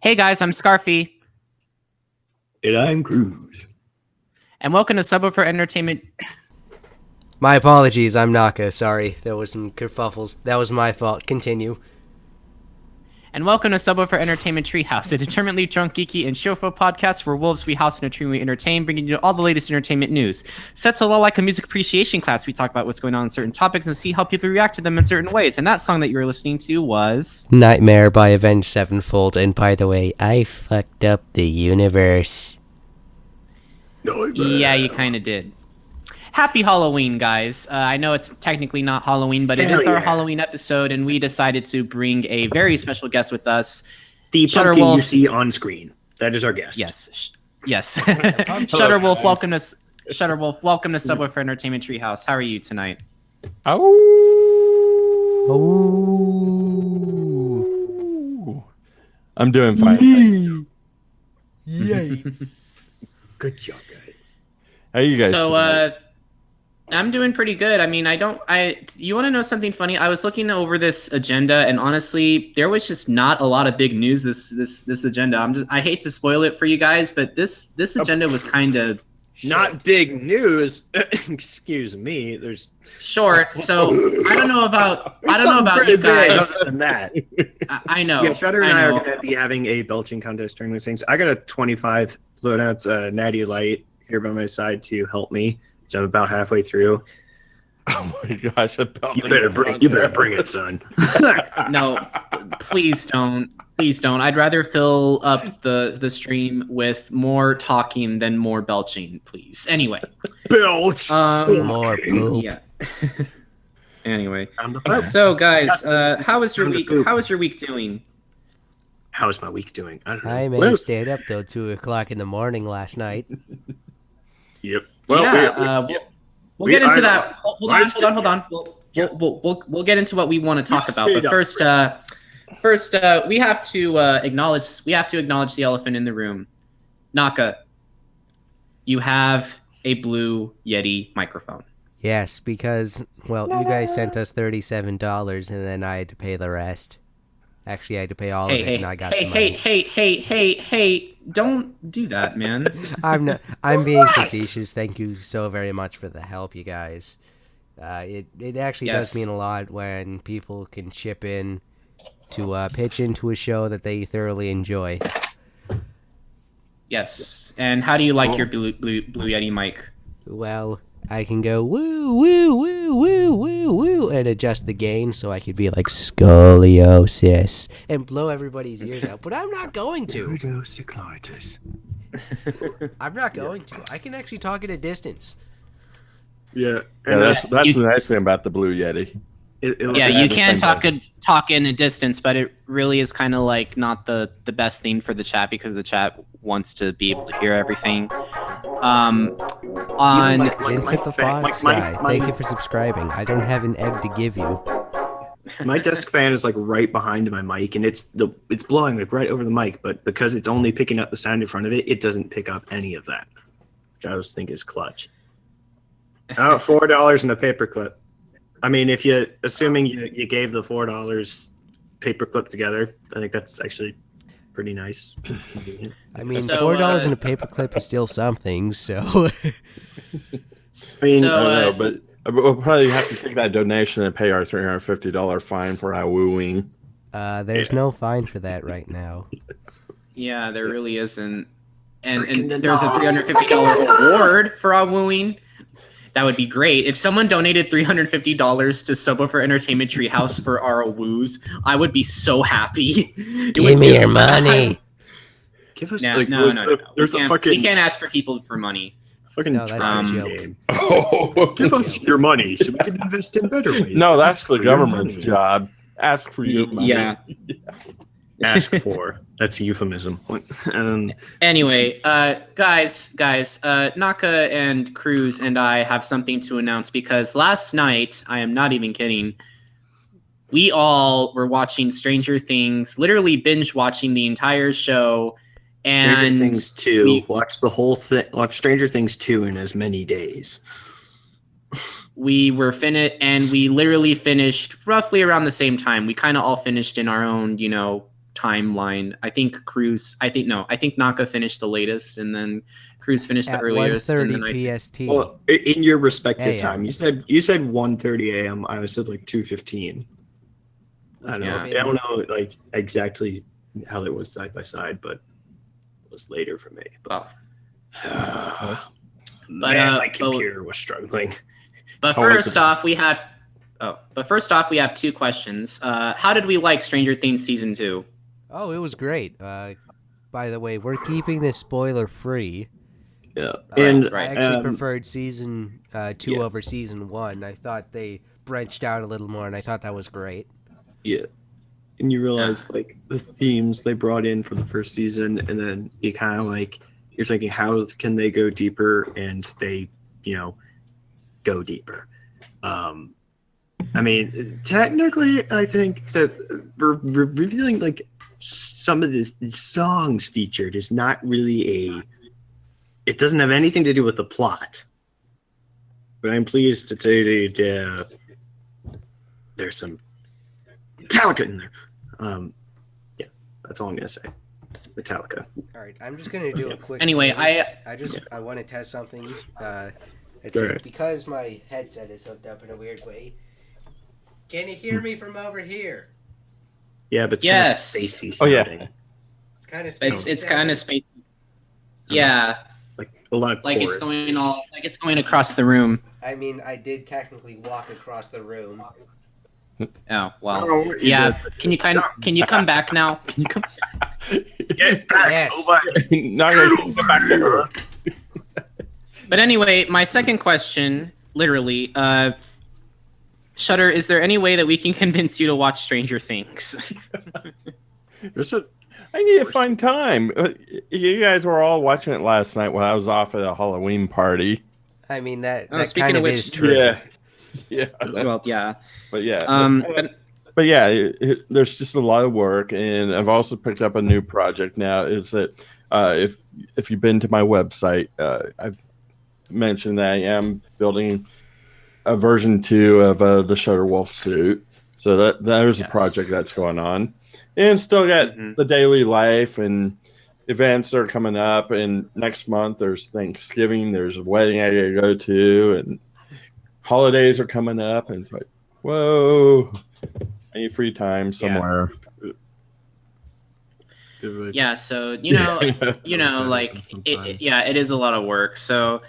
Hey guys, I'm Scarfy. And I'm Krüz. And welcome to Subwuffer Entertainment. My apologies, I'm Naka. Sorry, there was some kerfuffles. That was my fault. Continue. And welcome to Subwuffer Entertainment Treehouse, a determinedly drunk, geeky, and chauffeur podcast where wolves we house and a tree we entertain, bringing you all the latest entertainment news. Set's a lot like a music appreciation class. We talk about what's going on in certain topics and see how people react to them in certain ways. And that song that you were listening to was Nightmare by Avenged Sevenfold. And by the way, I fucked up the universe. Yeah, you kind of did. Happy Halloween, guys. I know it's technically not Halloween, but it is our Halloween episode, and we decided to bring a very special guest with us. The pumpkin you see on screen. That is our guest. Yes. Yes. Shutterwolf, welcome to Subwuffer Entertainment Treehouse. How are you tonight? Oh. I'm doing fine. Yay. Good job, guys. How are you guys? So, I'm doing pretty good. I mean, you want to know something funny? I was looking over this agenda, and honestly, there was just not a lot of big news this agenda. I hate to spoil it for you guys, but this agenda was kind of not big news. Excuse me. There's short. So I don't know about you guys. Other than that, I know. Yeah, Shutter and I are going to be having a belching contest during those things. I got a 25 float ounce Natty Light here by my side to help me. So I'm about halfway through. Oh my gosh! You better bring it, son. No, please don't. Please don't. I'd rather fill up the stream with more talking than more belching, please. Anyway. Belch. More poop. Yeah. Anyway. So guys, how was your week? How was your week doing? How is my week doing? I don't know. I may have stayed up till 2 o'clock in the morning last night. Yep. Well, yeah, we'll get into that. Hold on. We'll get into what we want to talk about. But first, we have to acknowledge the elephant in the room. Naka, you have a Blue Yeti microphone. Yes, because, well, you guys sent us $37 and then I had to pay the rest. Actually, I had to pay all of it, and I got the money. Hey! Don't do that, man. I'm being facetious. Thank you so very much for the help, you guys. It actually does mean a lot when people can chip in to pitch into a show that they thoroughly enjoy. Yes. And how do you like your Blue Yeti mic? Well, I can go woo, woo, woo, woo, woo, woo, and adjust the gain so I could be like scoliosis and blow everybody's ears out. But I'm not going to. I'm not going to. I can actually talk at a distance. Yeah. And that's the nice thing about the Blue Yeti. You can talk in a distance, but it really is kind of like not the best thing for the chat because the chat wants to be able to hear everything. Vincent the Fox guy, thank you for subscribing. I don't have an egg to give you. My desk fan is like right behind my mic, and it's blowing like right over the mic. But because it's only picking up the sound in front of it, it doesn't pick up any of that, which I always think is clutch. $4 and a paperclip. I mean, assuming you gave the $4 paperclip together, I think that's actually pretty nice. I mean, $4 in a paperclip is still something, so. I mean, I don't know, but we'll probably have to take that donation and pay our $350 fine for our wooing. There's no fine for that right now. Yeah, there really isn't. And there's a $350 award for our wooing. That would be great. If someone donated $350 to Subwuffer Entertainment Treehouse for our woos, I would be so happy. Give me your money. Give us No. We can't ask for people for money. Fucking no, that's a joke. Game. Give us your money so we can invest in better ways. No, that's the government's job. Ask for your money. Yeah. Ask for. That's a euphemism. Anyway, guys, Naka and Krüz and I have something to announce because last night, I am not even kidding, we all were watching Stranger Things, literally binge watching the entire show. And Stranger Things 2. Watch the whole thing. Watch Stranger Things 2 in as many days. We were finished, and we literally finished roughly around the same time. We kind of all finished in our own, timeline. I think Naka finished the latest, and then Krüz finished the At earliest. 1:30 PST. Well, in your respective AM. time, you said 1:30 a.m. I said like 2:15. I don't know. I don't know like exactly how it was side by side, but it was later for me. But my computer was struggling. But first off, we have two questions. How did we like Stranger Things season 2? Oh, it was great. By the way, we're keeping this spoiler free. Yeah, and I actually preferred season 2 over season 1. I thought they branched out a little more, and I thought that was great. Yeah, and you realize like the themes they brought in for the first season, and then you kind of like you're thinking, how can they go deeper? And they, go deeper. I mean, technically, I think that we're revealing like some of the songs featured is not really it doesn't have anything to do with the plot. But I'm pleased to tell you that there's some Metallica in there. Yeah, that's all I'm gonna say. Metallica. All right, I'm just gonna do a quick. Anyway, I want to test something. It's because my headset is hooked up in a weird way. Can you hear me from over here? Yeah, but it's yes. kind of spacey sounding. Oh yeah. It's kind of spacey. It's kind of spacey. Yeah. Like a lot of like it's going across the room. I mean, I did technically walk across the room. Oh well. Yeah. Can you come back now? Can you come? Get back. Yes. Get back there. But anyway, my second question, literally, Shutter, is there any way that we can convince you to watch Stranger Things? I need to find time. You guys were all watching it last night when I was off at a Halloween party. I mean, that speaking kind of of which, is true. Yeah. Well, yeah. But yeah. But yeah, there's just a lot of work, and I've also picked up a new project now. Is that if you've been to my website, I've mentioned that I am building a version 2 of the Shutterwolf suit. So there's a project that's going on. And still got the daily life and events that are coming up. And next month there's Thanksgiving, there's a wedding I gotta go to, and holidays are coming up. And it's like, whoa, I need free time somewhere. Yeah, so like it is a lot of work. So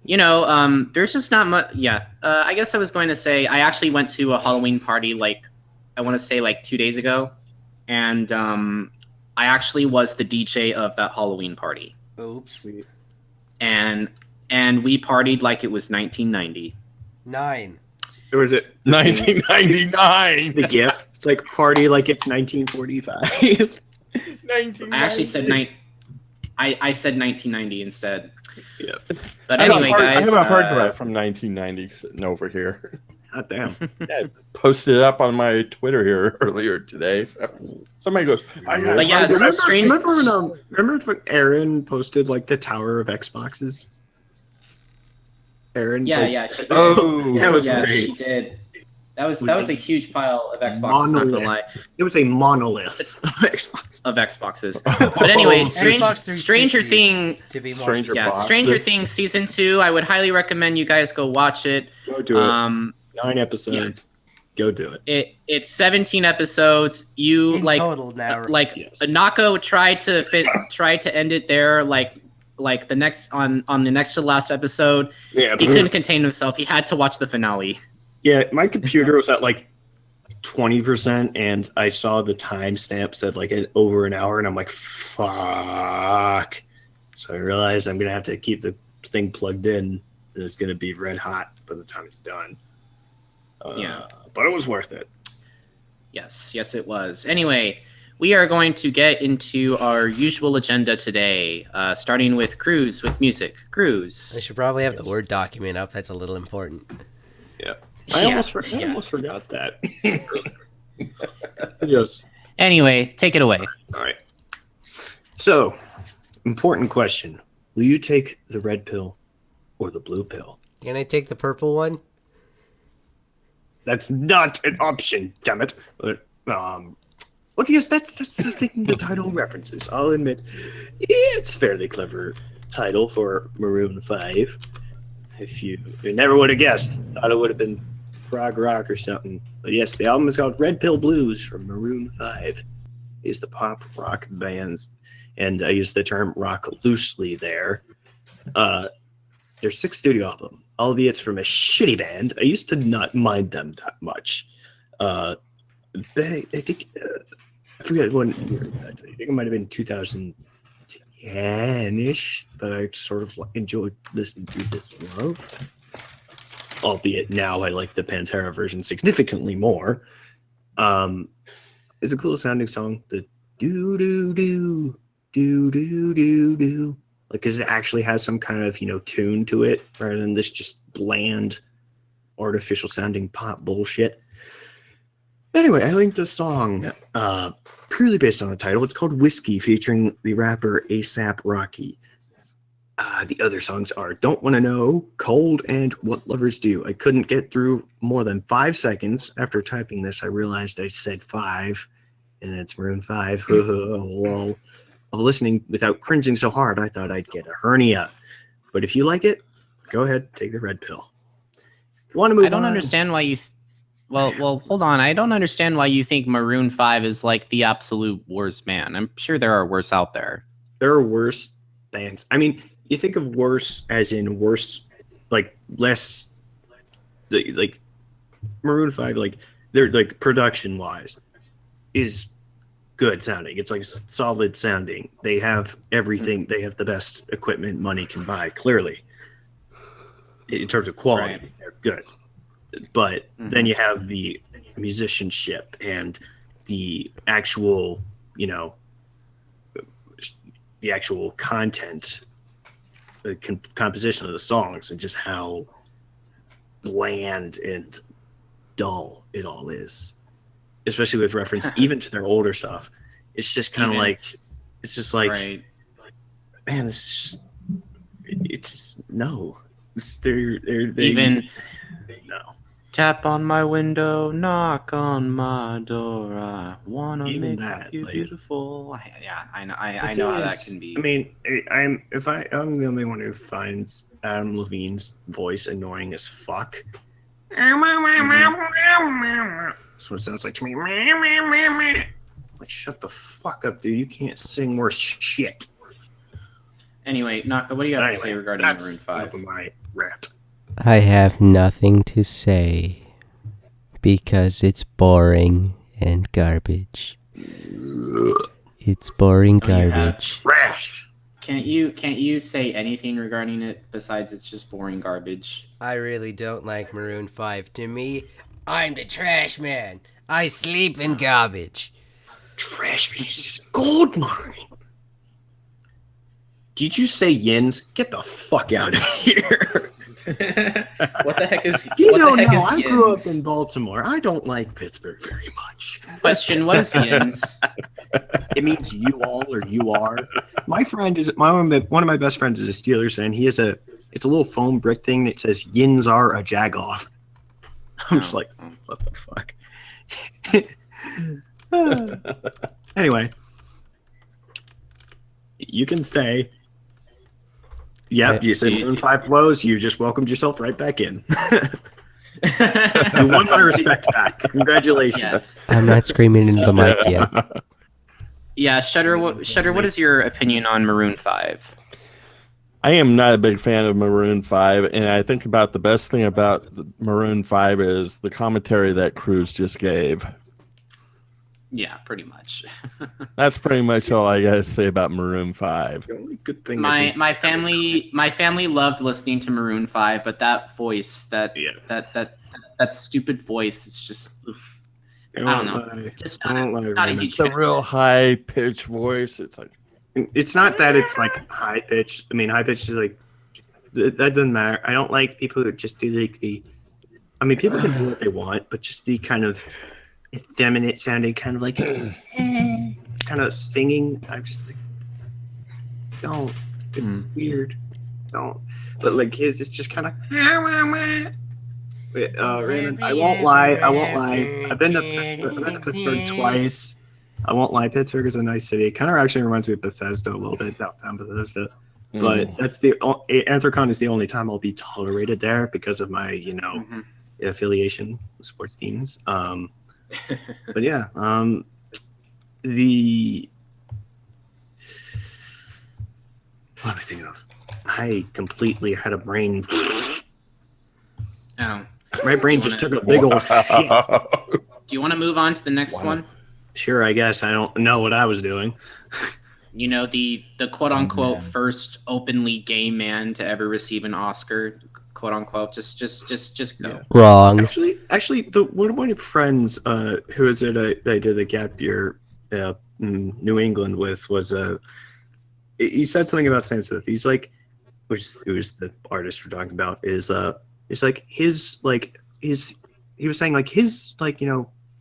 there's just not much. Yeah, I guess I was going to say I actually went to a Halloween party I want to say 2 days ago, and I actually was the DJ of that Halloween party. Oops. And we partied like it was 1990. 9. Or was it 1999? The GIF. It's like party like it's 1945. I actually said I said 1990 instead. Yeah. But anyway, guys, I have a hard drive from 1990 sitting over here. God damn. Yeah, I posted it up on my Twitter here earlier today. So somebody goes, but yeah, remember when Aaron posted the Tower of Xboxes? Aaron? Yeah. She did. Oh, that was great. She did. That was a huge pile of Xboxes. Not gonna lie, it was a monolith of Xboxes. But anyway, Stranger Things. To be more Stranger Things season 2. I would highly recommend you guys go watch it. Go do it. 9 episodes. Yeah. Go do it. It's 17 episodes. You in total now. Yes. Nako tried to end it there. The next on the next to last episode. Yeah, he couldn't contain himself. He had to watch the finale. Yeah, my computer was at 20%, and I saw the timestamp said over an hour, and I'm like, fuck. So I realized I'm gonna have to keep the thing plugged in, and it's gonna be red hot by the time it's done. But it was worth it. Yes, it was. Anyway, we are going to get into our usual agenda today, starting with Krüz with music. Krüz. I should probably have the Word document up. That's a little important. Yeah. I almost forgot that. Yes. Anyway, take it away. All right. So, important question. Will you take the red pill or the blue pill? Can I take the purple one? That's not an option, damn it. Well, yes, that's the thing the title references. I'll admit, it's a fairly clever title for Maroon 5. If you never would have guessed, thought it would have been prog rock or something. But yes, the album is called Red Pill Blues from Maroon 5. Is the pop rock bands, and I use the term rock loosely there. Their sixth studio album, albeit it's from a shitty band. I used to not mind them that much. I think I forget when. I think it might have been 2010-ish, but I sort of enjoyed listening to This Love. Albeit now I like the Pantera version significantly more. It's a cool sounding song. The do do do do do do do, like, because it actually has some kind of tune to it rather than this just bland, artificial sounding pop bullshit. Anyway, I linked the song purely based on the title. It's called Whiskey, featuring the rapper A$AP Rocky. The other songs are Don't Wanna Know, Cold, and What Lovers Do. I couldn't get through more than 5 seconds. After typing this, I realized I said 5, and it's Maroon 5. Lol. Of listening without cringing so hard, I thought I'd get a hernia. But if you like it, go ahead, take the red pill. If you want to move on, I don't understand why you... Well, hold on. I don't understand why you think Maroon 5 is like the absolute worst band. I'm sure there are worse out there. There are worse bands. I mean, you think of worse as in worse, like less, like Maroon 5, like they're like production wise is good sounding. It's like solid sounding. They have everything. They have the best equipment money can buy, clearly. In terms of quality, right. They're good. But then you have the musicianship and the actual, the actual content, the composition of the songs, and just how bland and dull it all is, especially with reference even to their older stuff. It's just kind of like, it's just like, right. Man, it's just no. They're even no. Tap on my window, knock on my door. I wanna Even make that, you like, beautiful. Yeah, I know. I know how that can be. I mean, I'm the only one who finds Adam Levine's voice annoying as fuck. That's what it sounds like to me. Like, shut the fuck up, dude. You can't sing worse shit. Anyway, Naka, what do you have to say regarding Maroon 5? My rant. I have nothing to say because it's boring and garbage. It's boring garbage. Trash. Can't you say anything regarding it besides it's just boring garbage? I really don't like Maroon 5. To me, I'm the trash man. I sleep in garbage. Trash man is gold mine. Did you say yins? Get the fuck out of here. What the heck is I grew up in Baltimore. I don't like Pittsburgh very much. Question, what is yins? It means you all or you are. My friend is one of my best friends is a Steelers fan. It's a little foam brick thing that says yins are a jagoff. I'm just like, what the fuck? Anyway, you can stay. Yep, you said Maroon 5 blows. You just welcomed yourself right back in. You won my respect back. Congratulations. Yes. I'm not screaming into the mic yet. Yeah, Shutter, what is your opinion on Maroon 5? I am not a big fan of Maroon 5, and I think about the best thing about Maroon 5 is the commentary that Krüz just gave. Yeah, pretty much. That's pretty much all I gotta say about Maroon 5. The only good thing my family loved listening to Maroon 5, but that voice, that stupid voice, it's just oof. I don't know. Just not a huge fan. It's a real high pitched voice. It's like, it's not that it's like high pitched. I mean, high pitched is like that doesn't matter. I don't like people who just do like people can do what they want, but just the kind of effeminate sounding, kind of like kind of singing. I'm just like, don't. It's weird. Don't. But like his, it's just kind of. Raymond, I won't lie. I've been to Pittsburgh twice. I won't lie, Pittsburgh is a nice city. It kind of actually reminds me of Bethesda a little bit, downtown Bethesda. But that's Anthrocon is the only time I'll be tolerated there because of my, affiliation with sports teams. But yeah, what am I thinking of? I completely had a brain. Oh. My brain just took a big old shit. Do you want to move on to the next one? Sure, I guess. I don't know what I was doing. You know, the quote-unquote first openly gay man to ever receive an Oscar, quote-unquote. Just go. Yeah. Wrong. Actually, one of my friends who is it I did a gap year in New England with was he said something about Sam Smith. He's like, who's the artist we're talking about, is it's like he was saying like his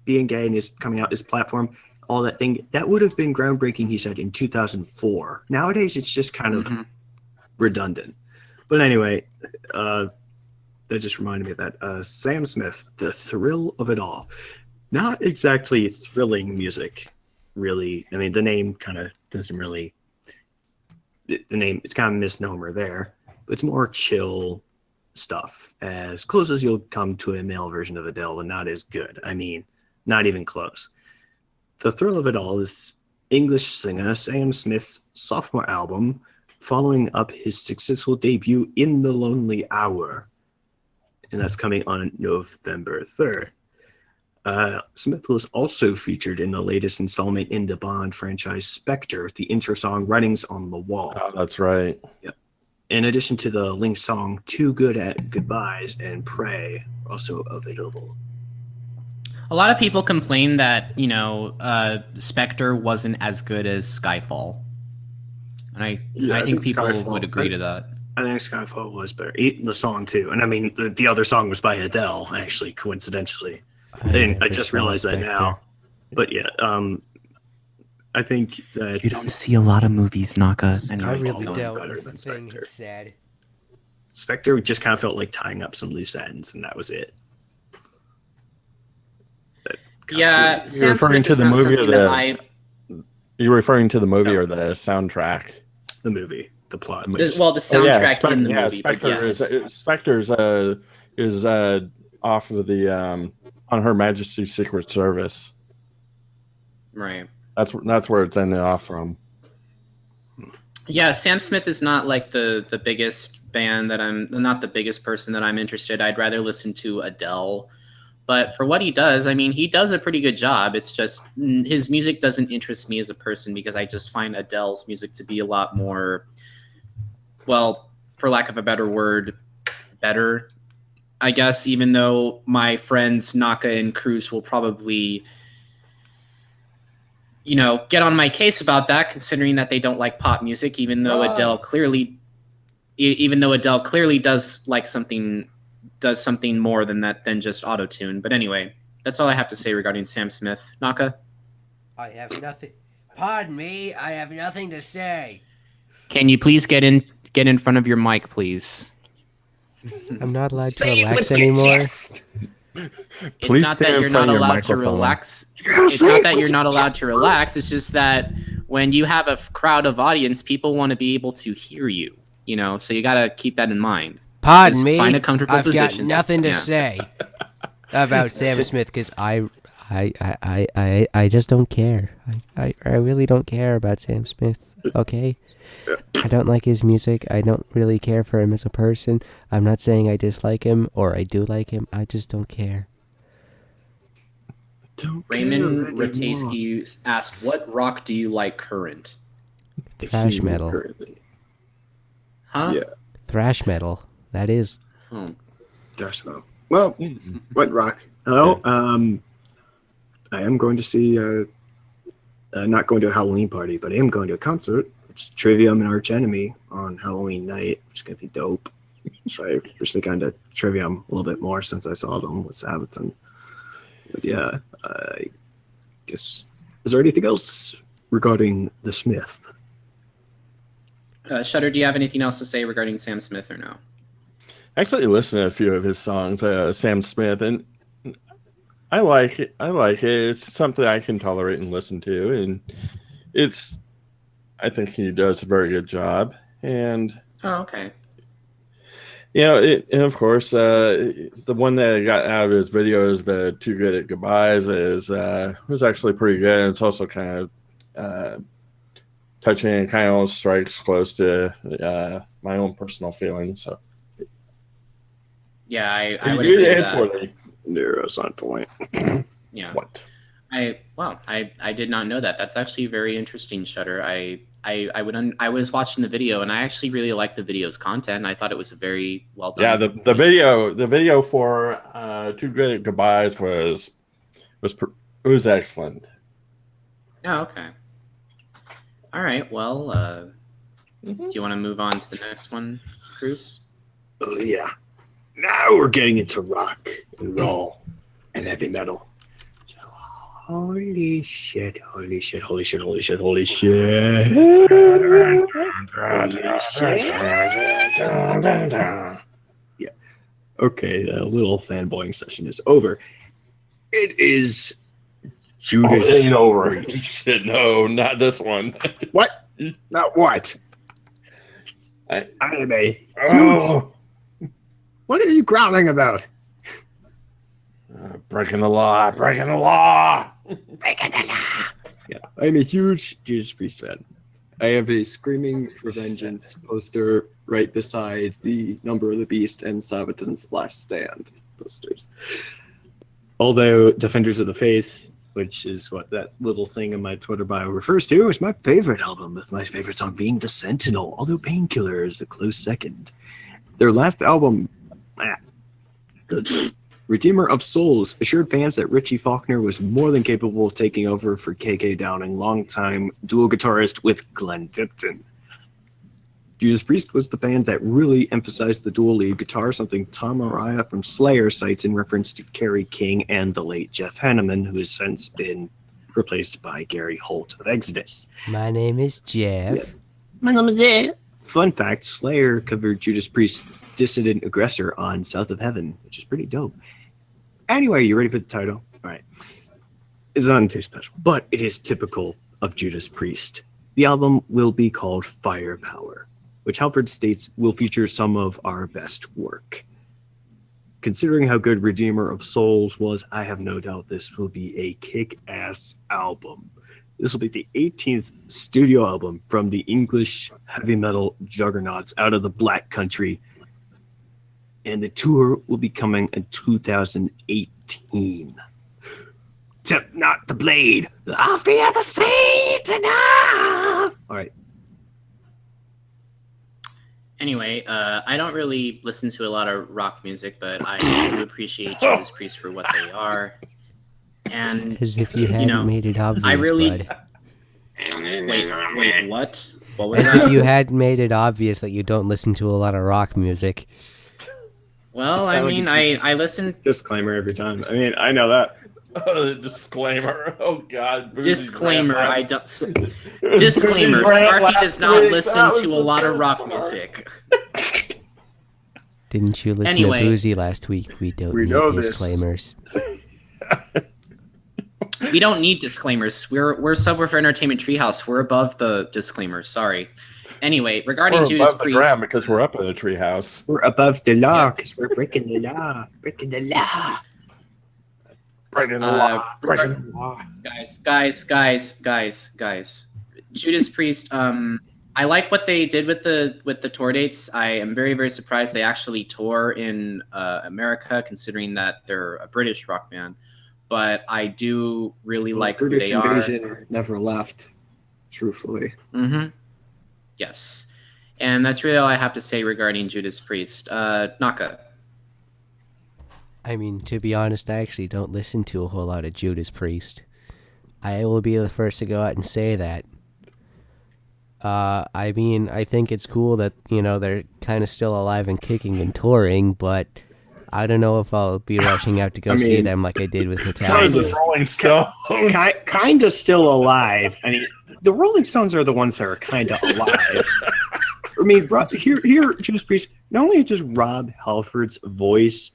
being gay and his coming out, his platform, all that thing, that would have been groundbreaking, he said, in 2004. Nowadays it's just kind of redundant. But anyway, that just reminded me of that. Sam Smith, the thrill of it all. Not exactly thrilling music, really. I mean, the name kind of doesn't really, it's kind of a misnomer there, but it's more chill stuff, as close as you'll come to a male version of Adele, but not as good. I mean, not even close. The thrill of it all is English singer Sam Smith's sophomore album, following up his successful debut In the Lonely Hour, and that's coming on November 3rd. Smith was also featured in the latest installment in the Bond franchise S.E.T, the intro song Writings on the Wall. Oh, that's right. Yep. In addition to the Link song Too Good at Goodbyes and Pray, also available. A lot of people complain that, S.E.T wasn't as good as Skyfall. And I think people would agree to that. I think Skyfall was better. The song, too. And I mean, the other song was by Adele, actually, coincidentally. I just realized that now. But yeah, I think that... You don't see a lot of movies, Naka. I really don't. That's the thing. It's sad. S.E.T just kind of felt like tying up some loose ends, and that was it. Yeah, you're referring to the movie or the... You're referring to the movie or the soundtrack? The movie, the plot. The soundtrack in the movie. S.E.T is off of the On Her Majesty's Secret Service. Right. That's where it's ended off from. Yeah, Sam Smith is not like the biggest band that not the biggest person that I'm interested. I'd rather listen to Adele. But for what he does, I mean, he does a pretty good job. It's just his music doesn't interest me as a person because I just find Adele's music to be a lot more, well, for lack of a better word, better, I guess, even though my friends Naka and Krüz will probably, get on my case about that, considering that they don't like pop music, even though Adele clearly does like does something more than just auto-tune. But anyway, that's all I have to say regarding Sam Smith. Naka? I have nothing. Pardon me, I have nothing to say. Can you please get in front of your mic, please? I'm not allowed to relax anymore. It's not that you're not allowed to relax. It's not that you're not allowed to relax. It's just that when you have a crowd of audience, people want to be able to hear you. So you got to keep that in mind. Pardon me, find a comfortable I've position. got nothing to say about Sam Smith because I just don't care. I really don't care about Sam Smith, okay? I don't like his music. I don't really care for him as a person. I'm not saying I dislike him or I do like him. I just don't care. Raymond Ratajski asked, what rock do you like current? Thrash metal. Huh? Yeah. Thrash metal. That is. Thrash metal. Well, what rock? Hello. I am going to see, not going to a Halloween party, but I am going to a concert. It's Trivium and Arch Enemy on Halloween night, which is going to be dope. So I recently kind of Trivium a little bit more since I saw them with Sabaton. But yeah, I guess, is there anything else regarding the Smith? Shutter, do you have anything else to say regarding Sam Smith or no? Actually, listened to a few of his songs, Sam Smith, and I like it. It's something I can tolerate and listen to, and I think he does a very good job. And okay. And of course, the one that I got out of his videos, the Too Good at Goodbyes, was actually pretty good. It's also kind of touching and kind of strikes close to my own personal feelings. So, yeah, I would agree with that. Nero's on point. Yeah. What? I did not know that. That's actually very interesting, Shutter. I was watching the video, and I actually really liked the video's content. I thought it was a very well done. Yeah, the video for Too Good at Goodbyes was excellent. Oh, okay. All right. Well, do you want to move on to the next one, Krüz? Oh yeah. Now we're getting into rock and roll and heavy metal. Holy shit, holy shit, holy shit, holy shit, holy shit. Yeah. Okay, the little fanboying session is over. It is Judas. It ain't over. Shit, no, not this one. What? Not what? I am a What are you growling about? Breaking the law, breaking the law. Breaking the law. Yeah, I'm a huge Judas Priest fan. I have a Screaming for Vengeance poster right beside the Number of the Beast and Sabaton's Last Stand posters. Although Defenders of the Faith, which is what that little thing in my Twitter bio refers to, is my favorite album, with my favorite song being The Sentinel, although Painkiller is a close second. Their last album, Redeemer of Souls, assured fans that Richie Faulkner was more than capable of taking over for KK Downing, longtime dual guitarist with Glenn Tipton. Judas Priest was the band that really emphasized the dual lead guitar, something Tom Araya from Slayer cites in reference to Kerry King and the late Jeff Hanneman, who has since been replaced by Gary Holt of Exodus. My name is Jeff. Yeah. My name is Jeff. Fun fact, Slayer covered Judas Priest's Dissident Aggressor on South of Heaven, which is pretty dope. Anyway, you ready for the title? All right. It's not too special, but it is typical of Judas Priest. The album will be called Firepower, which Halford states will feature some of our best work. Considering how good Redeemer of Souls was, I have no doubt this will be a kick-ass album. This will be the 18th studio album from the English heavy metal juggernauts out of the Black Country, and the tour will be coming in 2018. Except not the blade. I fear the Satan. All right. Anyway, I don't really listen to a lot of rock music, but I do appreciate Judas Priest for what they are. And as if you hadn't made it obvious, I really. bud. Wait, what? What was as that? if you hadn't made it obvious that you don't listen to a lot of rock music. Well, I mean, I listen. Disclaimer every time. I mean, I know that. Disclaimer. Oh God. Disclaimer. I don't. Disclaimer. Scarfy does not listen to a lot of rock music. Didn't you listen to Boozy last week? We don't need disclaimers. We don't need disclaimers. We're Subwuffer Entertainment Treehouse. We're above the disclaimers. Sorry. Anyway, regarding Judas Priest, because we're up in the treehouse. We're above the law because we're breaking the law. Breaking the law. Breaking the law. Breaking the law. Guys. Judas Priest. I like what they did with the tour dates. I am very, very surprised they actually tour in America, considering that they're a British rock band. But I do really like who they are. British invasion never left, truthfully. Mm-hmm. Yes. And that's really all I have to say regarding Judas Priest. Naka. I mean, to be honest, I actually don't listen to a whole lot of Judas Priest. I will be the first to go out and say that. I mean, I think it's cool that, they're kind of still alive and kicking and touring, but I don't know if I'll be rushing out to go see them like I did with Metallica. Rolling Stones. Kind of still alive. I mean, the Rolling Stones are the ones that are kind of alive. I mean, here, Judas Priest, not only does Rob Halford's voice,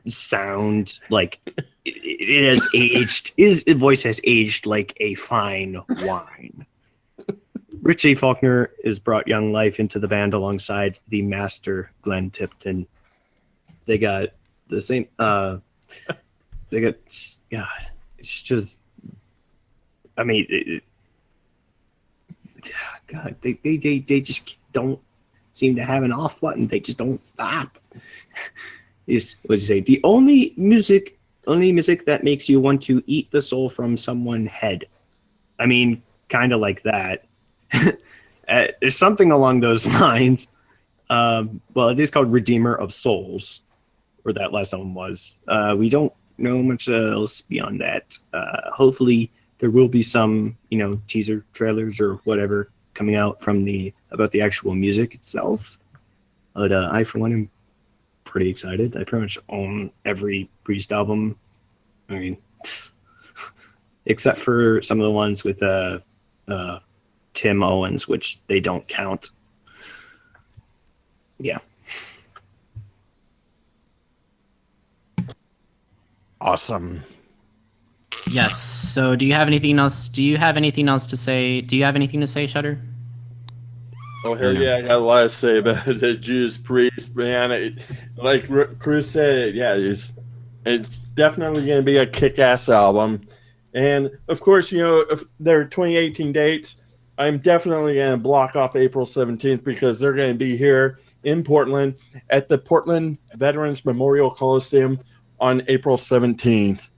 sound, it has aged. His voice has aged like a fine wine. Richie Faulkner has brought young life into the band alongside the master Glenn Tipton. They got the same. They got God. It's just. I mean, God. They just don't seem to have an off button. They just don't stop. Is what you say? The only music that makes you want to eat the soul from someone's head. I mean, kind of like that. There's something along those lines. Well, it is called Redeemer of Souls, or that last album was. We don't know much else beyond that. Hopefully, there will be some, teaser trailers or whatever coming out about the actual music itself. But I, for one, am pretty excited. I pretty much own every Priest album. I mean, except for some of the ones with Tim Owens, which they don't count. Yeah. Awesome. Yes. So, do you have anything else? Do you have anything else to say? Do you have anything to say, Shutter? Oh hell yeah, I got a lot to say about the Judas Priest, man. Like Krüz said, yeah, it's definitely going to be a kick-ass album. And of course, if their 2018 dates, I'm definitely going to block off April 17th because they're going to be here in Portland at the Portland Veterans Memorial Coliseum on April 17th.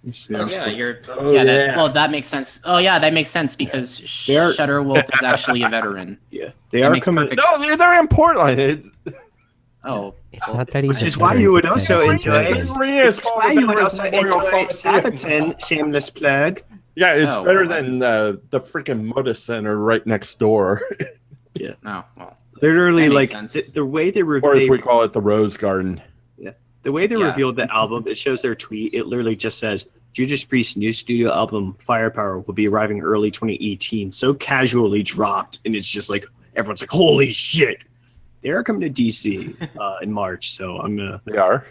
Oh, yeah, well, that makes sense. Oh, yeah, that makes sense because Shutter Wolf is actually a veteran. Yeah, they are coming. No, they're in Portland. It's not that easy. Which is why you would also enjoy it. Which is why you would also enjoy Sabaton, shameless plug. Yeah, it's better than the freaking Moda Center right next door. Yeah. No. Well, literally, like the way they revealed, or as we call it, the Rose Garden. Yeah, the way they revealed the album, it shows their tweet. It literally just says Judas Priest's new studio album Firepower will be arriving early 2018. So casually dropped, and it's just like everyone's like, "Holy shit!" They are coming to DC in March, so I'm gonna. They are.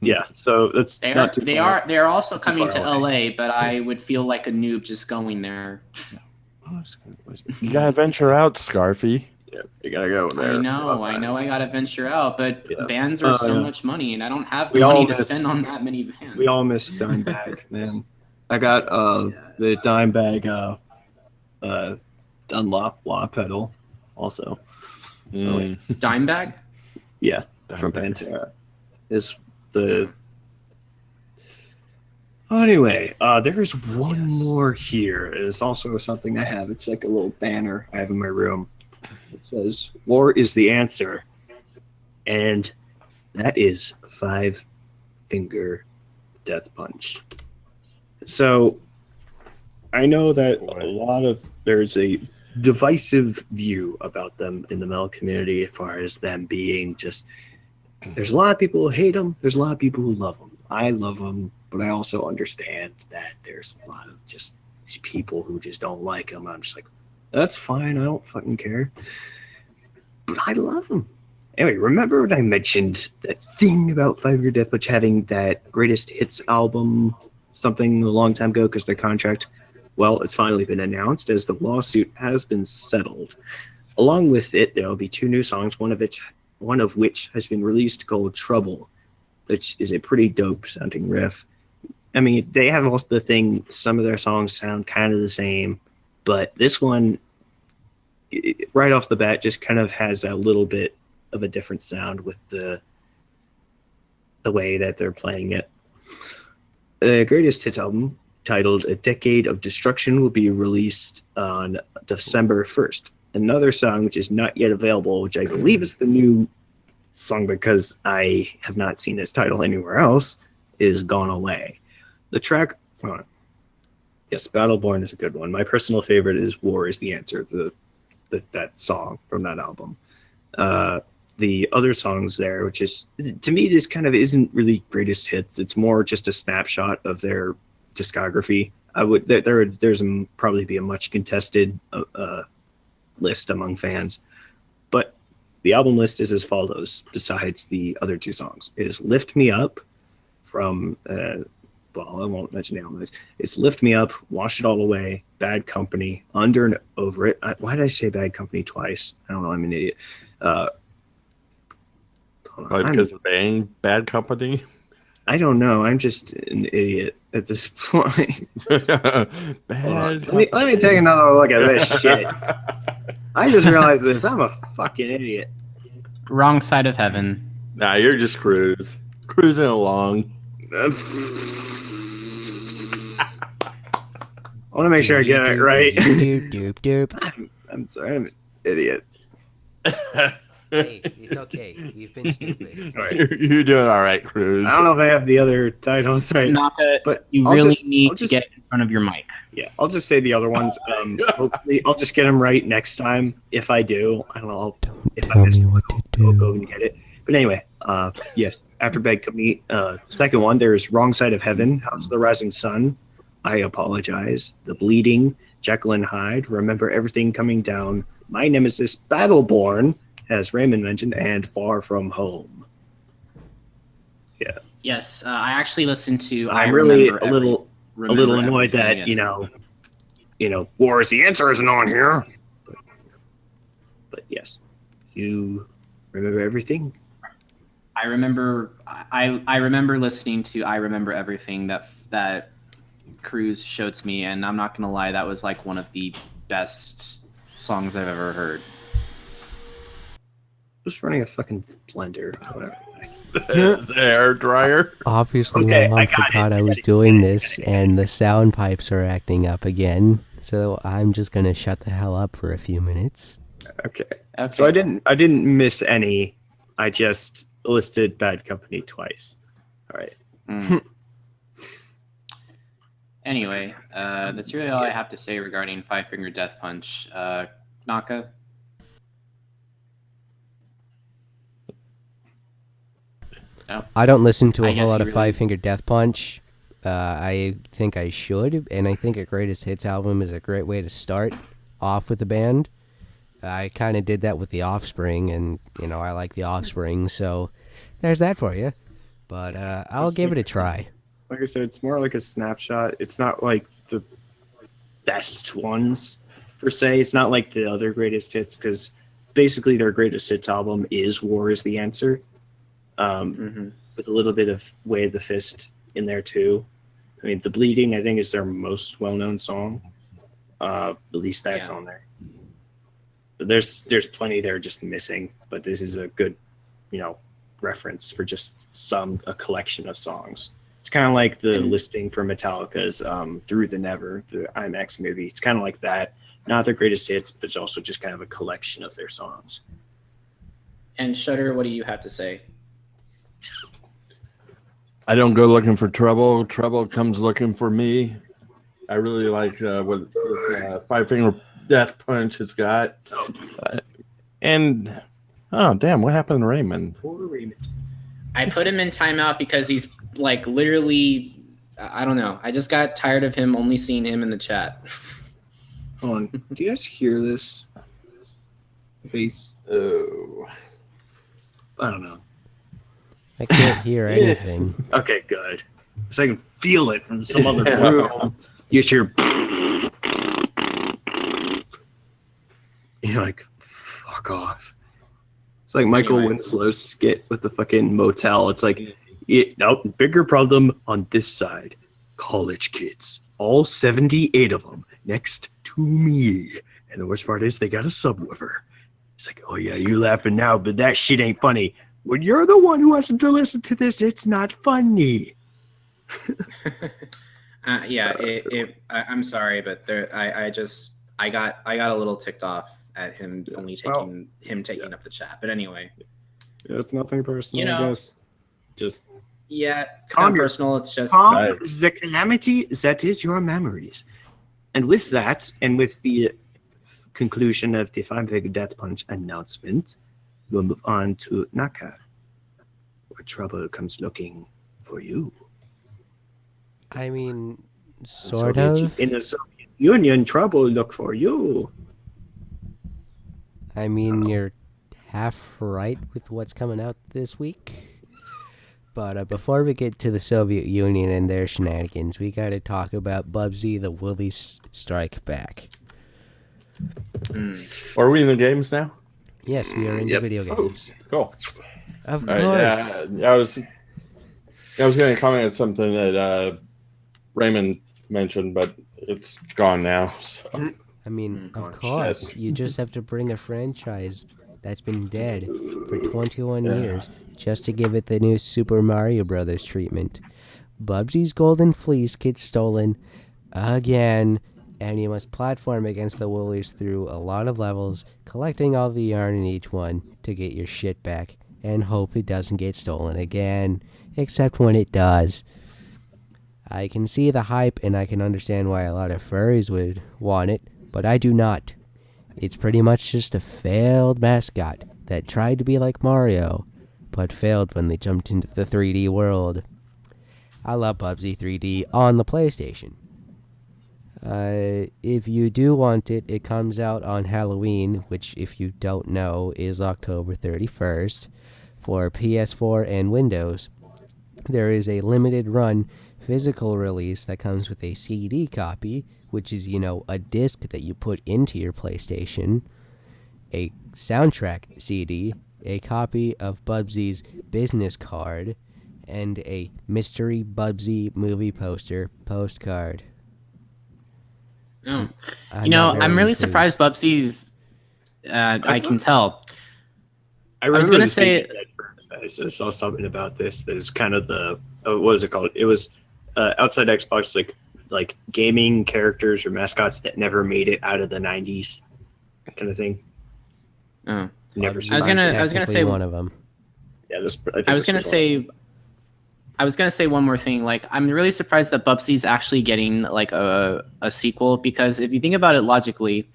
Yeah, so that's not too far. They are also coming to LA, but I would feel like a noob just going there. You gotta venture out, Scarfy. Yeah, you gotta go there. I know, I gotta venture out, but bands are so much money, and I don't have the money to spend on that many bands. We all miss Dimebag, man. I got the Dimebag Dunlop wah pedal also. Dimebag? Yeah, from Pantera. Is the anyway, there's one more here. It's also something I have. It's like a little banner I have in my room. It says, "War is the answer." And that is 5 Finger Death Punch. So I know that there's a divisive view about them in the metal community as far as them being just, there's a lot of people who hate them, there's a lot of people who love them. I love them, but I also understand that there's a lot of just these people who just don't like them. I'm just like, that's fine, I don't fucking care, but I love them. Anyway, remember when I mentioned that thing about 5 Year Death Punch having that greatest hits album something a long time ago because their contract? Well, it's finally been announced as the lawsuit has been settled. Along with it, there will be 2 new songs, one of which has been released called Trouble, which is a pretty dope sounding riff. I mean, they have also the thing, some of their songs sound kind of the same, but this one, right off the bat, just kind of has a little bit of a different sound with the way that they're playing it. The greatest hits album, titled A Decade of Destruction, will be released on December 1st. Another song which is not yet available, which I believe is the new song because I have not seen this title anywhere else, is Gone Away. The track, yes, Battleborn is a good one. My personal favorite is War is the Answer, that song from that album. The other songs there, which is, to me, this kind of isn't really greatest hits. It's more just a snapshot of their discography. There's probably be a much contested list among fans, but the album list is as follows. Besides the other 2 songs, it is "Lift Me Up," from well, I won't mention the album. It's Lift Me Up, Wash It All Away, Bad Company, Under and Over It. Why did I say Bad Company twice? I don't know. I'm an idiot. Because of Bad Company? I don't know. I'm just an idiot at this point. Bad. Let me take another look at this shit. I just realized this. I'm a fucking idiot. Wrong side of heaven. Nah, you're just cruising along. I want to make sure I get it right. I'm sorry, I'm an idiot. Hey, it's okay. We've been stupid. Right. You're doing all right, Krüz. I don't know if I have the other titles right, but you really need to get in front of your mic. Yeah, I'll just say the other ones. Hopefully, I'll just get them right next time. If I do, I don't know. Don't tell me what to do. I'll go and get it. But anyway, yes. After Bad Company, second one, there's Wrong Side of Heaven, House of the Rising Sun, I Apologize, The Bleeding, Jekyll and Hyde, Remember Everything Coming Down, My Nemesis, Battleborn, as Raymond mentioned, and Far From Home. Yeah. Yes, I actually listened to. I'm really a little annoyed that you know, War is the Answer isn't on here. But yes, you remember everything. I remember. I remember listening to. I remember everything that Krüz showed to me, and I'm not gonna lie, that was like one of the best songs I've ever heard. Just running a fucking blender. Whatever. The hair dryer. Obviously, Okay, my mom forgot I was doing this, and the sound pipes are acting up again. So I'm just gonna shut the hell up for a few minutes. Okay. So I didn't miss any. I just listed Bad Company twice. All right. Anyway, that's really all I have to say regarding Five Finger Death Punch. Naka. No. I don't listen to a I whole guess lot you of really- Five Finger Death Punch. I think I should, and I think a greatest hits album is a great way to start off with a band. I kind of did that with The Offspring, and I like The Offspring, so there's that for you. But I'll give it a try. Like I said, it's more like a snapshot. It's not like the best ones per se. It's not like the other greatest hits, because basically their greatest hits album is War is the Answer. With a little bit of Way of the Fist in there too. I mean, The Bleeding, I think, is their most well-known song. At least that's on there. But there's plenty there just missing. But this is a good, reference for just a collection of songs. It's kind of like the listing for Metallica's Through the Never, the IMAX movie. It's kind of like that. Not their greatest hits, but it's also just kind of a collection of their songs. And Shutter, what do you have to say? I don't go looking for trouble. Trouble comes looking for me. I really like what Five Finger Death Punch has got. And, oh, damn, what happened to Raymond? Poor Raymond. I put him in timeout because he's like literally, I don't know. I just got tired of him only seeing him in the chat. Hold on. Do you guys hear this? Bass. Oh. I don't know. I can't hear anything. Okay, good. So I can feel it from some other room. You just hear. You're like, fuck off. It's like Michael Winslow's skit with the fucking motel. It's like, nope, bigger problem on this side. College kids. All 78 of them next to me. And the worst part is they got a subwoofer. It's like, oh yeah, you laughing now, but that shit ain't funny. When you're the one who has to listen to this, it's not funny. I'm sorry, but I got a little ticked off at him only taking up the chat. But anyway, it's nothing personal. I guess it's not personal. It's just the calamity that is your memories. And with that, and with the conclusion of the Five Finger Death Punch announcement, we'll move on to Naka, where trouble comes looking for you. I mean, sort of. In the Soviet Union, trouble look for you. I mean, you're half right with what's coming out this week. But before we get to the Soviet Union and their shenanigans, we got to talk about Bubsy the Woolies Strike Back. Are we in the games now? Yes, we are in the video games. Cool. Of All course. right, I was going to comment on something that Raymond mentioned, but it's gone now. So. I mean, of course, you just have to bring a franchise that's been dead for 21 years just to give it the new Super Mario Brothers treatment. Bubsy's Golden Fleece gets stolen again, and you must platform against the Woolies through a lot of levels, collecting all the yarn in each one to get your shit back, and hope it doesn't get stolen again, except when it does. I can see the hype, and I can understand why a lot of furries would want it, but I do not. It's pretty much just a failed mascot that tried to be like Mario, but failed when they jumped into the 3D world. I love Bubsy 3D on the PlayStation. If you do want it, it comes out on Halloween, which, if you don't know, is October 31st, for PS4 and Windows. There is a limited run physical release that comes with a CD copy, which is, a disc that you put into your PlayStation, a soundtrack CD, a copy of Bubsy's business card, and a mystery Bubsy movie postcard. Oh. I'm really surprised Bubsy's. I can tell. I was going to say. I saw something about this. There's kind of the what is it called? It was outside Xbox, like gaming characters or mascots that never made it out of the 90s, kind of thing. Oh, never. I was gonna say one of them. Yeah, I was gonna say one more thing. Like, I'm really surprised that Bubsy's actually getting like a sequel, because if you think about it logically,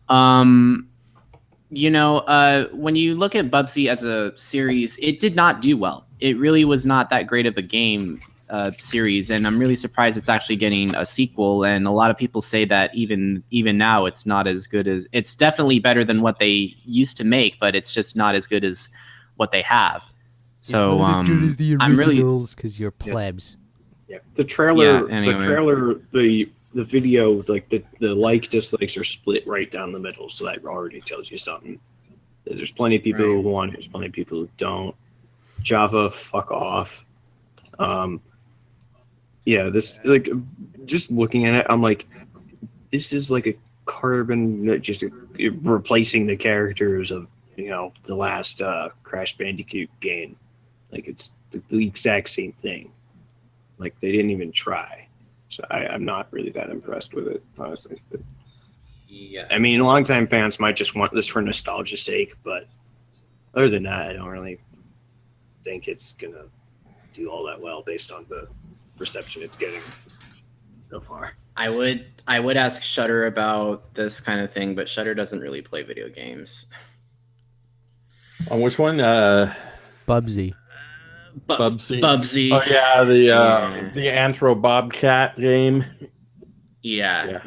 when you look at Bubsy as a series, it did not do well. It really was not that great of a game series, and I'm really surprised it's actually getting a sequel. And a lot of people say that even now, it's not as good as. It's definitely better than what they used to make, but it's just not as good as what they have. So it's not as good as the originals, because you're plebs. Yeah, the trailer, the video, like the dislikes are split right down the middle, so that already tells you something. There's plenty of people who want it, there's plenty of people who don't. Java, fuck off. This, like, just looking at it, I'm like, this is like a carbon, just replacing the characters of the last Crash Bandicoot game. Like, it's the exact same thing. Like, they didn't even try. So I'm not really that impressed with it, honestly. But, yeah. I mean, longtime fans might just want this for nostalgia's sake, but other than that, I don't really think it's going to do all that well based on the reception it's getting so far. I would ask Shutter about this kind of thing, but Shutter doesn't really play video games. On which one? Bubsy. Bubsy. Oh yeah, the Anthro Bobcat game. Yeah.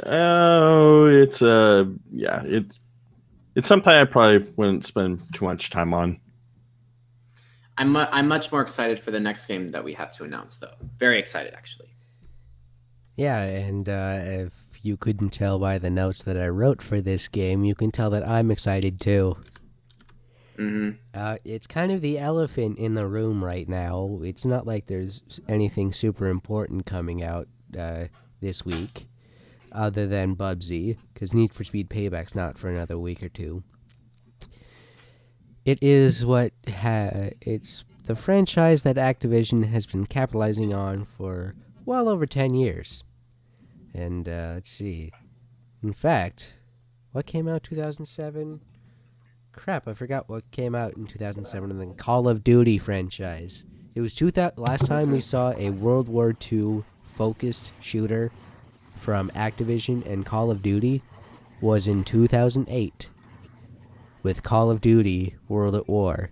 Oh, it's something I probably wouldn't spend too much time on. I'm much more excited for the next game that we have to announce, though. Very excited, actually. Yeah, and if you couldn't tell by the notes that I wrote for this game, you can tell that I'm excited too. Mm-hmm. It's kind of the elephant in the room right now. It's not like there's anything super important coming out this week, other than Bubsy, because Need for Speed Payback's not for another week or two. It is it's the franchise that Activision has been capitalizing on for well over 10 years. And let's see. In fact, what came out 2007? Crap, I forgot what came out in 2007 in the Call of Duty franchise. It was last time we saw a World War II focused shooter from Activision and Call of Duty was in 2008 with Call of Duty World at War.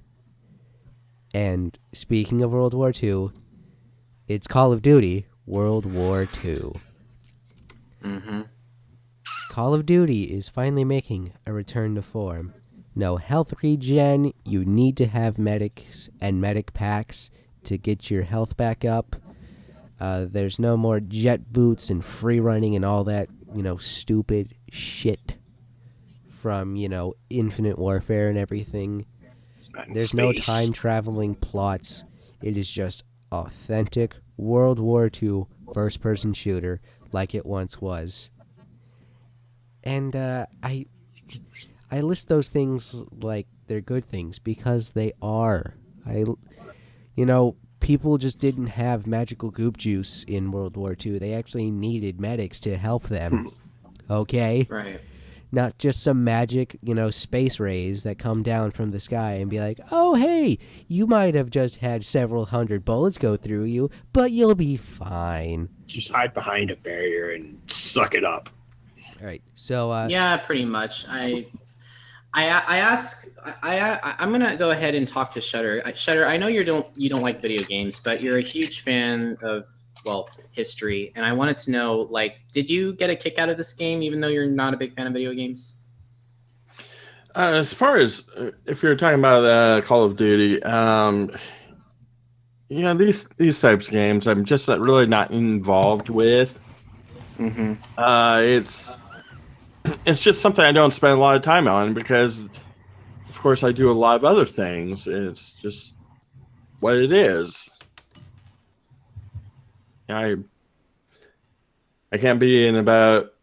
And speaking of World War II, it's Call of Duty World War II. Mm-hmm. Call of Duty is finally making a return to form. no health regen. You need to have medics and medic packs to get your health back up. There's no more jet boots and free running and all that, stupid shit from, Infinite Warfare and everything. There's no time traveling plots. It is just authentic World War II first person shooter like it once was. And I list those things like they're good things because they are. People just didn't have magical goop juice in World War II. They actually needed medics to help them. Okay? Right. Not just some magic, space rays that come down from the sky and be like, oh, hey, you might have just had several hundred bullets go through you, but you'll be fine. Just hide behind a barrier and suck it up. All right. So, yeah, pretty much. I'm gonna go ahead and talk to Shutter. Shutter, I know you don't like video games, but you're a huge fan of history, and I wanted to know, did you get a kick out of this game, even though you're not a big fan of video games? As far as if you're talking about Call of Duty, these types of games, I'm just really not involved with. Mm-hmm. It's just something I don't spend a lot of time on because, of course, I do a lot of other things. It's just what it is. I can't be in about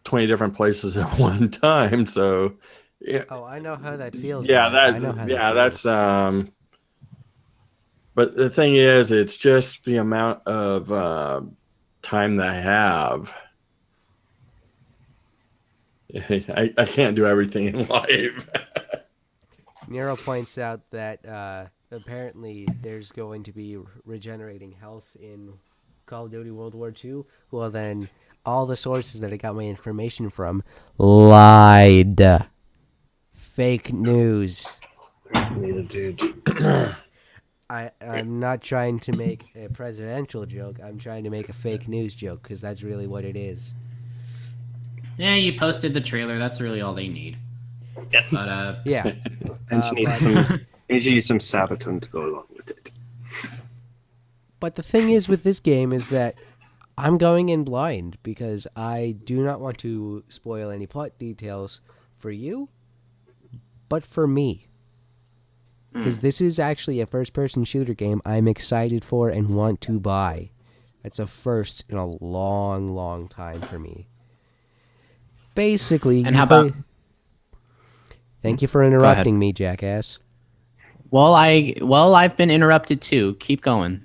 20 different places at one time, so yeah. Oh, I know how that feels. Yeah, that's but the thing is, it's just the amount of time that I have. I can't do everything in life. Nero points out that apparently there's going to be regenerating health in Call of Duty World War II. Well, then all the sources that I got my information from lied. Fake news. Neither dude. I'm not trying to make a presidential joke. I'm trying to make a fake news joke because that's really what it is. Yeah, you posted the trailer. That's really all they need. But yeah. And you need some Sabaton to go along with it. But the thing is with this game is that I'm going in blind because I do not want to spoil any plot details for you, but for me. Because this is actually a first-person shooter game I'm excited for and want to buy. It's a first in a long, long time for me. Basically, and how about? Thank you for interrupting me, jackass. Well, I've been interrupted too. Keep going.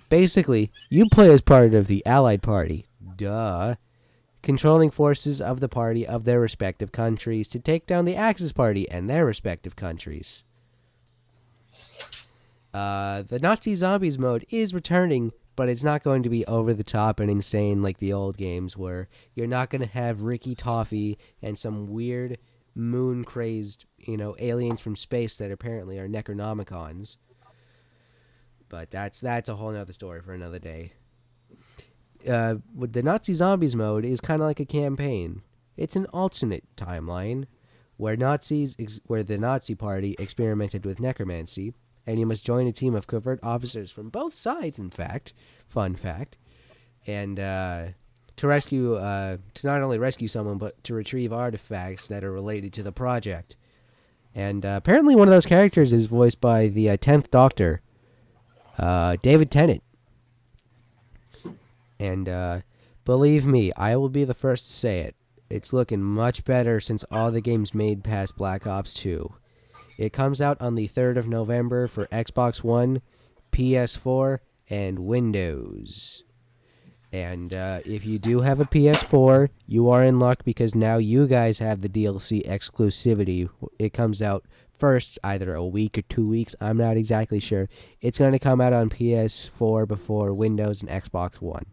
Basically, you play as part of the Allied Party. Duh. Controlling forces of the party of their respective countries to take down the Axis Party and their respective countries. The Nazi Zombies mode is returning, but it's not going to be over the top and insane like the old games where you're not going to have Ricky Toffee and some weird moon-crazed, aliens from space that apparently are Necronomicons. But that's a whole other story for another day. With the Nazi Zombies mode is kind of like a campaign. It's an alternate timeline where the Nazi Party experimented with necromancy, and you must join a team of covert officers from both sides, in fact. Fun fact. And to not only rescue someone, but to retrieve artifacts that are related to the project. And apparently one of those characters is voiced by the 10th Doctor, David Tennant. And believe me, I will be the first to say it. It's looking much better since all the games made past Black Ops 2. It comes out on the 3rd of November for Xbox One, PS4, and Windows. And if you do have a PS4, you are in luck because now you guys have the DLC exclusivity. It comes out first, either a week or 2 weeks. I'm not exactly sure. It's going to come out on PS4 before Windows and Xbox One.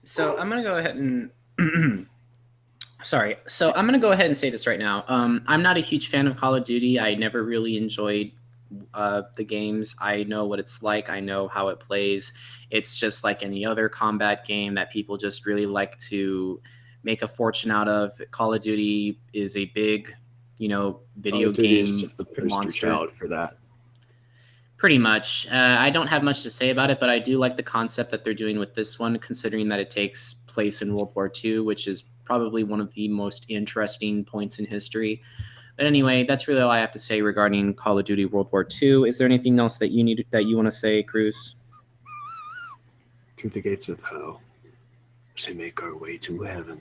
So I'm going to go ahead and... Sorry. So I'm going to go ahead and say this right now. I'm not a huge fan of Call of Duty. I never really enjoyed the games. I know what it's like. I know how it plays. It's just like any other combat game that people just really like to make a fortune out of. Call of Duty is a big, video Call of Duty game is just the poster monster. child for that. Pretty much. I don't have much to say about it, but I do like the concept that they're doing with this one, considering that it takes place in World War II, which is probably one of the most interesting points in history. But anyway, that's really all I have to say regarding Call of Duty World War II. Is there anything else that you want to say, Krüz? Through the gates of hell, as we make our way to heaven,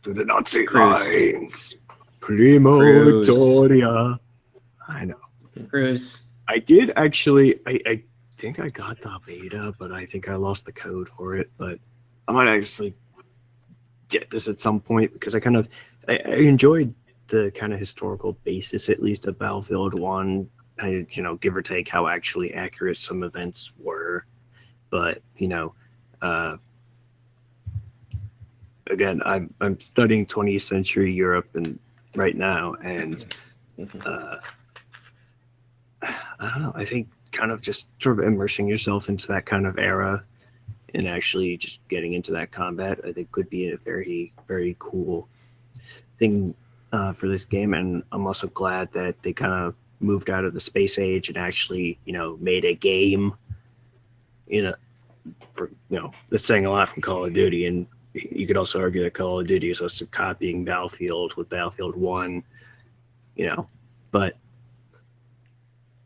through the Nazi Krüz. lines. Primo Victoria. I know. Krüz. I did actually. I think I got the beta, but I think I lost the code for it. But I might actually get this at some point because I enjoyed the kind of historical basis, at least of Battlefield 1. Give or take how actually accurate some events were. But again, I'm studying 20th century Europe right now, and I don't know. I think kind of just sort of immersing yourself into that kind of era and actually just getting into that combat, I think could be a very, very cool thing for this game. And I'm also glad that they kind of moved out of the space age and actually, made a game, that's saying a lot from Call of Duty. And you could also argue that Call of Duty is also copying Battlefield with Battlefield 1, but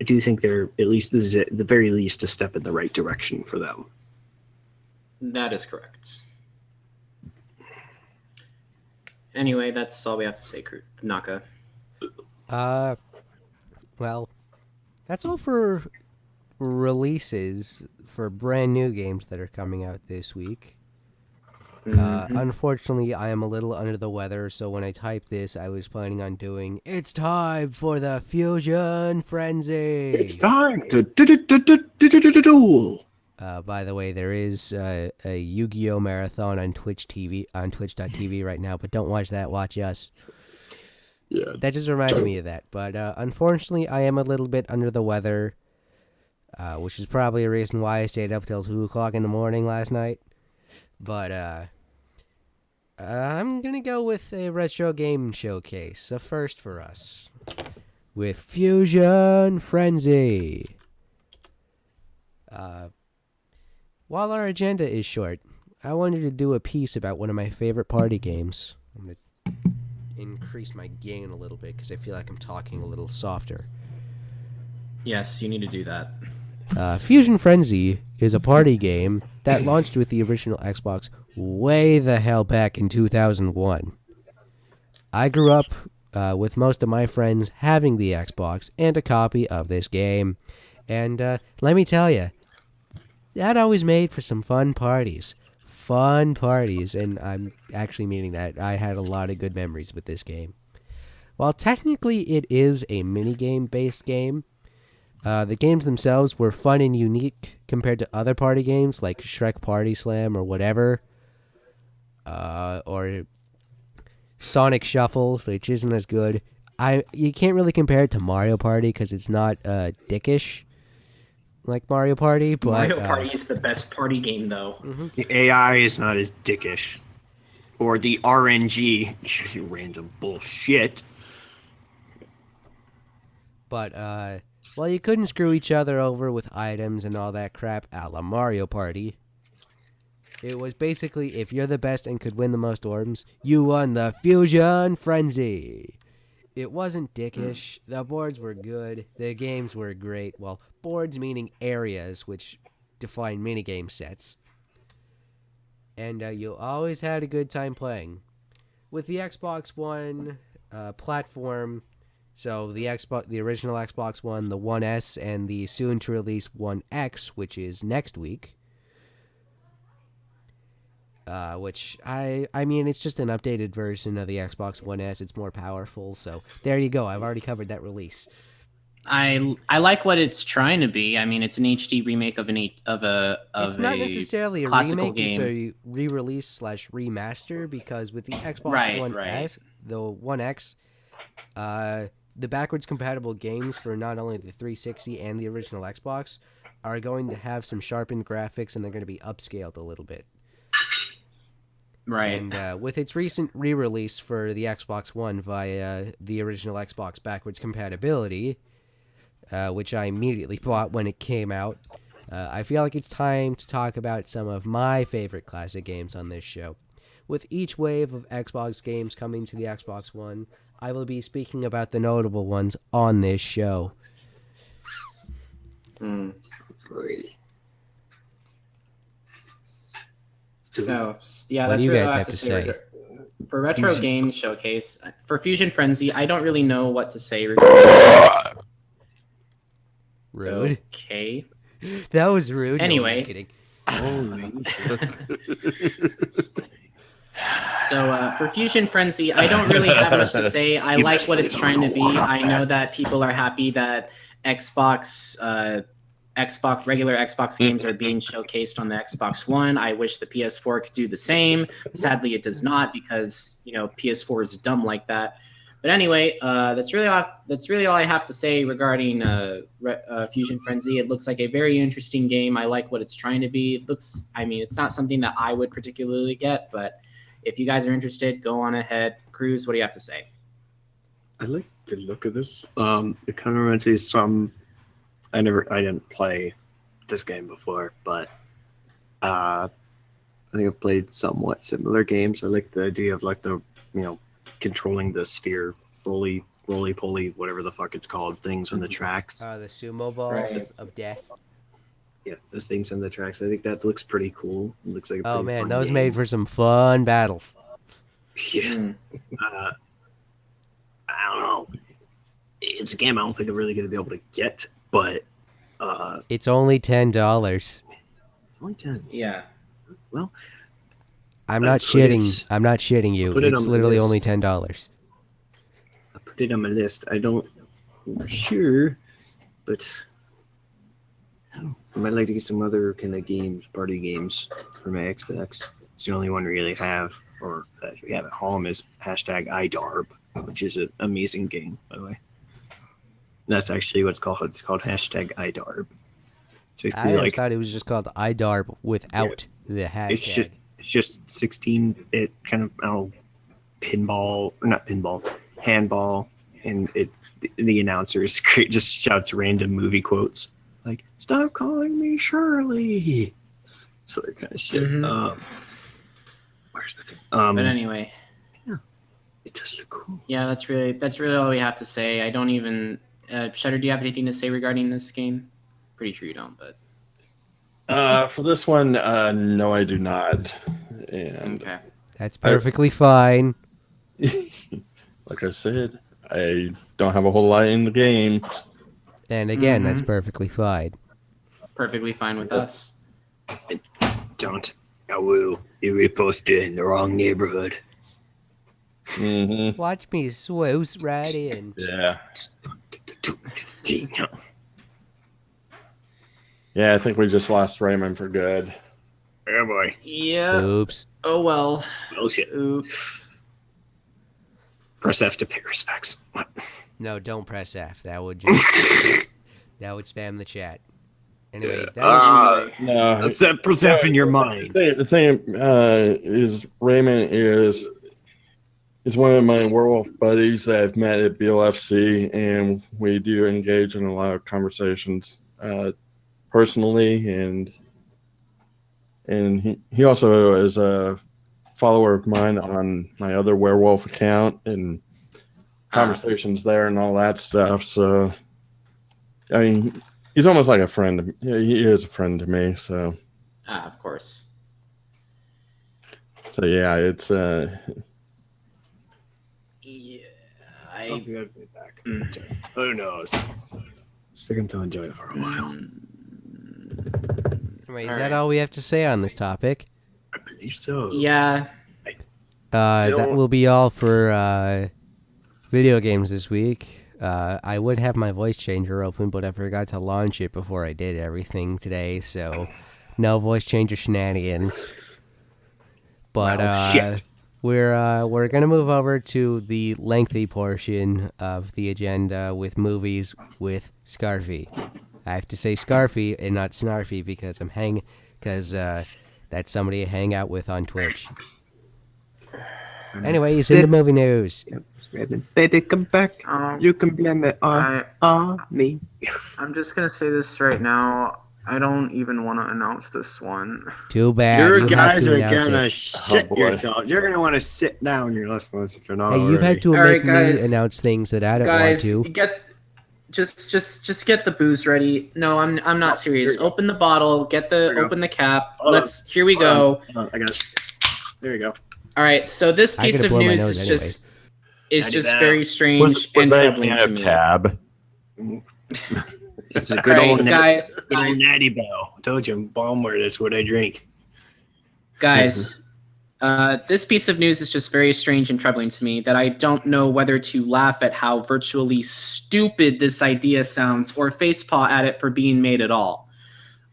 I do think they're, at least this is at the very least, a step in the right direction for them. That is correct. Anyway, that's all we have to say, Naka. Well, that's all for releases for brand new games that are coming out this week. Unfortunately, I am a little under the weather, so when I typed this, I was planning on doing "It's time for the Fuzion Frenzy." It's time to duel. By the way, there is a Yu-Gi-Oh marathon on Twitch.tv right now, but don't watch that. Watch us. Yeah, that just reminded me of that. But unfortunately, I am a little bit under the weather, which is probably a reason why I stayed up till 2 o'clock in the morning last night. But I'm going to go with a retro game showcase, a first for us, with Fuzion Frenzy. While our agenda is short, I wanted to do a piece about one of my favorite party games. I'm going to increase my gain a little bit because I feel like I'm talking a little softer. Yes, you need to do that. Fuzion Frenzy is a party game that launched with the original Xbox way the hell back in 2001. I grew up with most of my friends having the Xbox and a copy of this game. And let me tell you, that always made for some fun parties. And I'm actually meaning that. I had a lot of good memories with this game. While technically it is a minigame-based game, the games themselves were fun and unique compared to other party games like Shrek Party Slam or whatever. Or Sonic Shuffle, which isn't as good. You can't really compare it to Mario Party because it's not dickish like Mario Party. But Mario Party is the best party game, though. Mm-hmm. The AI is not as dickish. Or the RNG, random bullshit. But, well, you couldn't screw each other over with items and all that crap a la Mario Party. It was basically, if you're the best and could win the most orbs, you won the Fuzion Frenzy. It wasn't dickish. The boards were good. The games were great. Well, boards meaning areas, which define minigame sets. And you always had a good time playing. With the Xbox One platform, so the original Xbox One, the One S, and the soon-to-release One X, which is next week. Which, I mean, it's just an updated version of the Xbox One S. It's more powerful, so there you go. I've already covered that release. I like what it's trying to be. I mean, it's an HD remake of It's not necessarily a remake. Game. It's a re-release / remaster because with the Xbox One S, the One X, the backwards compatible games for not only the 360 and the original Xbox are going to have some sharpened graphics, and they're going to be upscaled a little bit. Right. And with its recent re-release for the Xbox One via the original Xbox backwards compatibility, which I immediately bought when it came out, I feel like it's time to talk about some of my favorite classic games on this show. With each wave of Xbox games coming to the Xbox One, I will be speaking about the notable ones on this show. Great. Oh, yeah, What that's do you really guys all I have to say? For Retro Games Showcase, for Fusion Frenzy, I don't really know what to say regarding Rude. Okay. That was rude. Anyway. No, I'm just kidding. Holy shit. So for Fusion Frenzy, I don't really have much to say. I like what it's trying to be. I know that people are happy that regular Xbox games are being showcased on the Xbox One. I wish the PS4 could do the same. Sadly, it does not because PS4 is dumb like that. But anyway, that's really all I have to say regarding Fusion Frenzy. It looks like a very interesting game. I like what it's trying to be. It's not something that I would particularly get, but if you guys are interested, go on ahead. Krüz, what do you have to say? I like the look of this. It kind of reminds me of some. I didn't play this game before, but I think I've played somewhat similar games. I like the idea of controlling the sphere, roly poly, whatever the fuck it's called, things on the tracks. The sumo balls of death. Yeah, those things on the tracks. I think that looks pretty cool. It looks like a Oh pretty man, fun those game. made for some fun battles. Yeah. I don't know. It's a game I don't think I'm really going to be able to get, but it's only $10. only 10. Yeah. Well, I'm not shitting. I'm not shitting you. It's literally only $10. I put it on my list. I don't know for sure, but I might like to get some other kind of games, party games for my Xbox. It's the only one we really have, or that we have at home is #iDarb, which is an amazing game, by the way. That's actually what it's called. It's called #iDarb. I always thought it was just called iDarb without the hashtag. It's just 16-bit kind of handball, and it's the announcer just shouts random movie quotes like "Stop calling me Shirley," so that kind of shit. Mm-hmm. Where's my thing? But anyway, yeah, it does look cool. Yeah, that's really all we have to say. I don't even. Shutter, do you have anything to say regarding this game? Pretty sure you don't, but. For this one, no, I do not. And okay. That's perfectly fine. Like I said, I don't have a whole lot in the game. And again, that's perfectly fine. Perfectly fine with us. Don't. I will. You reposted in the wrong neighborhood. Mm-hmm. Watch me swoosh right in. Yeah. Yeah, I think we just lost Raymond for good. Oh boy. Yeah. Oops. Oh well. Oh shit. Oops. Press F to pay respects. What? No, don't press F. That would spam the chat. Anyway, that was No. Let's press F in your mind. The thing is Raymond is one of my werewolf buddies that I've met at BLFC, and we do engage in a lot of conversations personally, and he also is a follower of mine on my other werewolf account, and conversations there and all that stuff. So, I mean, he's almost like a friend. He is a friend to me. So, of course. So yeah, it's I'll be back. Who knows? Stick him to enjoy it for a while. Wait, is that all we have to say on this topic? I believe so. Yeah. That will be all for video games this week. I would have my voice changer open, but I forgot to launch it before I did everything today, so no voice changer shenanigans. But we're gonna move over to the lengthy portion of the agenda with movies with Scarfy. I have to say Scarfy and not Snarfy because that's somebody I hang out with on Twitch. Anyways, in the movie news. Baby, come back. You can blame it I- on me. I'm just gonna say this right now. I don't even want to announce this one. Too bad. You You have guys to are announce gonna it. shit boy. yourselves. You're gonna want to sit down. You're listening if you're not. Hey, you've had to All make right, guys. me announce things that I don't Guys, want to. just get the booze ready. No, I'm not serious. Open the bottle, open the cap. Here we go. Hold on, I got it. There you go. All right, so this I piece gotta of blow my news nose is Daddy just Bell. very strange and that troubling to can me. Cab? It's a good All right, old guys, good old Natty Bell. I told you, Balmer. That's what I drink. Guys, this piece of news is just very strange and troubling to me that I don't know whether to laugh at how virtually stupid this idea sounds or facepaw at it for being made at all.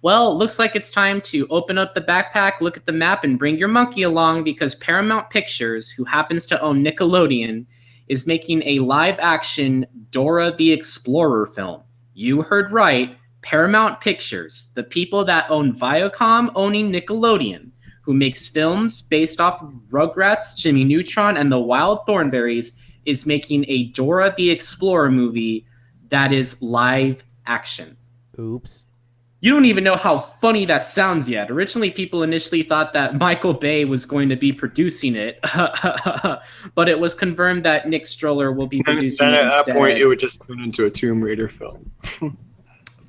Well, looks like it's time to open up the backpack, look at the map, and bring your monkey along because Paramount Pictures, who happens to own Nickelodeon, is making a live-action Dora the Explorer film. You heard right, Paramount Pictures, the people that own Viacom owning Nickelodeon, who makes films based off of Rugrats, Jimmy Neutron, and the Wild Thornberrys, is making a Dora the Explorer movie that is live action. Oops. You don't even know how funny that sounds yet. Originally, people initially thought that Michael Bay was going to be producing it, but it was confirmed that Nick Stoller will be producing Then it at that instead. point, it would just turn into a Tomb Raider film.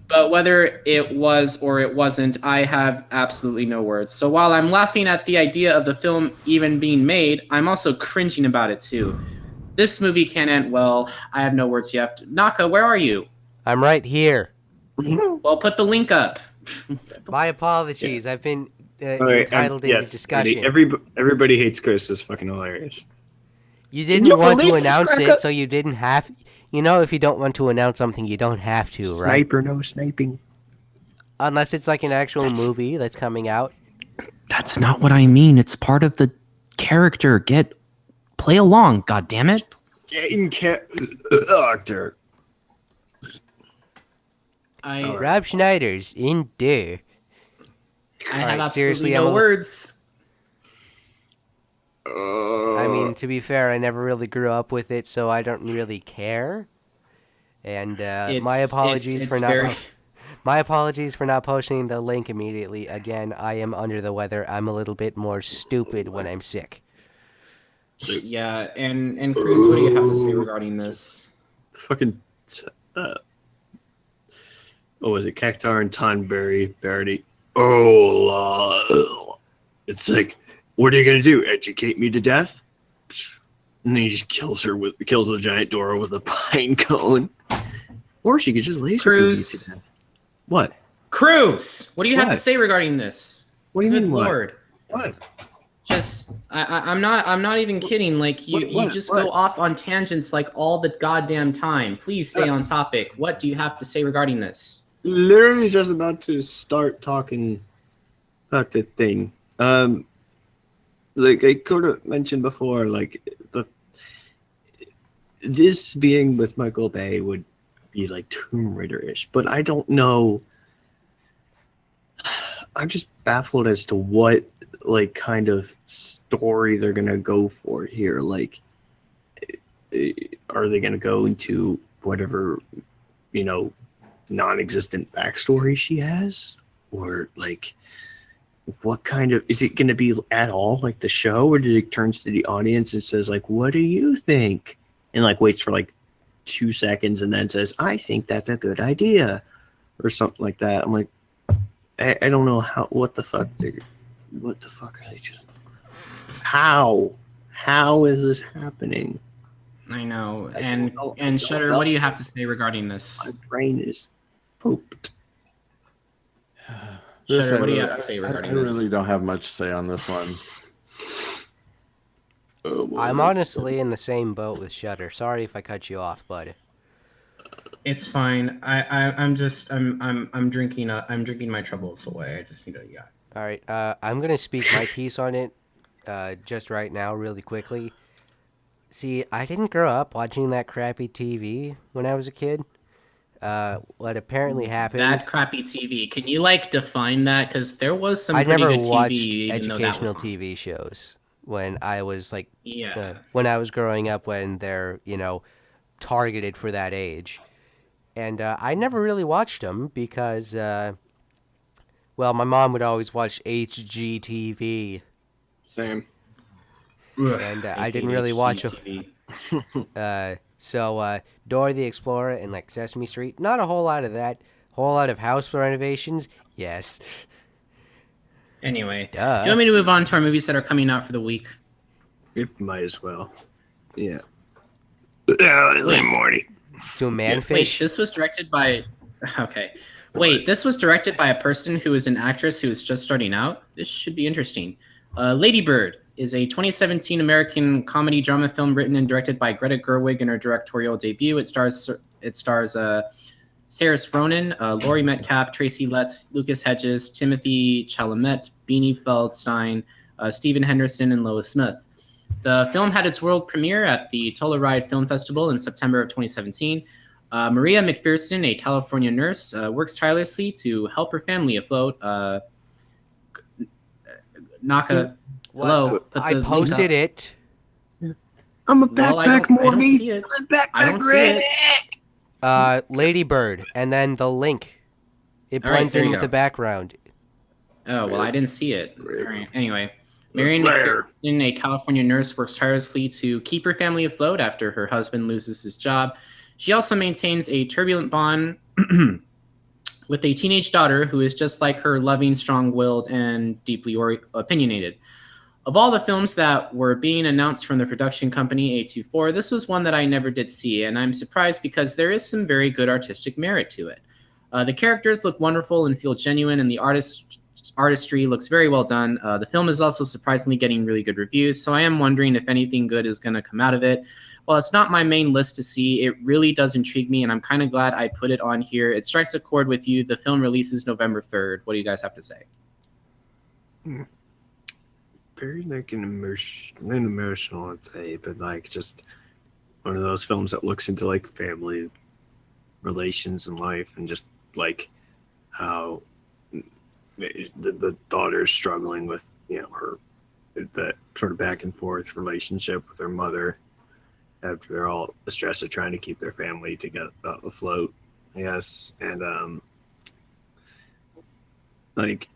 But whether it was or it wasn't, I have absolutely no words. So while I'm laughing at the idea of the film even being made, I'm also cringing about it too. This movie can't end well. I have no words yet. Naka, where are you? I'm right here. Well, put the link up. My apologies. I've been All right, entitled into discussion. Everybody hates Chris. Is fucking hilarious. You didn't want to announce it, so you didn't have. You know, if you don't want to announce something, you don't have to, right? Sniper, no sniping. Unless it's like an actual movie that's coming out. That's not what I mean. It's part of the character. Play along, goddammit. Getting actor. Rob Schneider's in there. I have Alright, absolutely seriously, no words. I mean, to be fair, I never really grew up with it, so I don't really care. And my apologies for not. My apologies for not posting the link immediately. Again, I am under the weather. I'm a little bit more stupid when I'm sick. Yeah, and Krüz, what do you have to say regarding this? Fucking. What was it? Cactar and Tonberry Barity. Oh, it's like, what are you gonna do? Educate me to death? And then he just kills the giant Dora with a pine cone. Or she could just laser Krüz. me to death. What? Krüz, what do you have to What? say regarding this? What do you Good mean? Lord. What? Just I'm not even kidding. Like you What? just go off on tangents like all the goddamn time. Please stay on topic. What do you have to say regarding this? Literally just about to start talking about the thing. Like I could have mentioned before, like this being with Michael Bay would be like Tomb Raider-ish, but I don't know. I'm just baffled as to what like kind of story they're gonna go for here. Like, are they gonna go into whatever, non-existent backstory she has, or like what kind of, is it going to be at all like the show, or did it turns to the audience and says like, what do you think, and like waits for like 2 seconds and then says, I think that's a good idea, or something like that. I'm like, I don't know what the fuck are they just, how is this happening? I know. And Shutter, what do you have to say regarding this? My brain is pooped. Shutter, what do you have to say regarding this? I really don't have much to say on this one. I'm honestly in the same boat with Shutter. Sorry if I cut you off, bud. It's fine. I'm drinking my troubles away. I just need to All right. I'm gonna speak my piece on it, just right now, really quickly. See, I didn't grow up watching that crappy TV when I was a kid. What apparently happened... That crappy TV. Can you, define that? Because there was some I pretty never good watched TV. educational TV shows. when I was like, Yeah. when I was growing up, when they're targeted for that age, and I never really watched them because, well, my mom would always watch HGTV, Same. and I didn't really watch them. So Dora the Explorer and like Sesame Street, not a whole lot of that. Whole lot of house renovations, yes. Anyway, Duh. do you want me to move on to our movies that are coming out for the week? It might as well. Yeah. Wait. To Manfish. Wait, this was directed by. Okay. Wait, this was directed by a person who is an actress who is just starting out. This should be interesting. Lady Bird is a 2017 American comedy drama film written and directed by Greta Gerwig in her directorial debut. It stars Saoirse Ronan, Laurie Metcalf, Tracy Letts, Lucas Hedges, Timothy Chalamet, Beanie Feldstein, Stephen Henderson, and Lois Smith. The film had its world premiere at the Telluride Film Festival in September of 2017. Maria McPherson, a California nurse, works tirelessly to help her family afloat. Naka, hello. I posted it. I'm a backpack, Morty. I'm a backpack, Rick. Lady Bird, and then the link. It blends in with the background. Oh, well, I didn't see it. All right. Anyway, Marion McPherson, a California nurse, works tirelessly to keep her family afloat after her husband loses his job. She also maintains a turbulent bond with a teenage daughter who is just like her, loving, strong-willed, and deeply opinionated. Of all the films that were being announced from the production company A24, this was one that I never did see, and I'm surprised because there is some very good artistic merit to it. The characters look wonderful and feel genuine, and the artistry looks very well done. The film is also surprisingly getting really good reviews, so I am wondering if anything good is going to come out of it. While it's not my main list to see, it really does intrigue me, and I'm kind of glad I put it on here. It strikes a chord with you. The film releases November 3rd. What do you guys have to say? Very like an emotional, I'd say, but like just one of those films that looks into like family relations and life, and just like how the daughter's struggling with her that sort of back and forth relationship with her mother after all the stress of trying to keep their family to get afloat, I guess. And like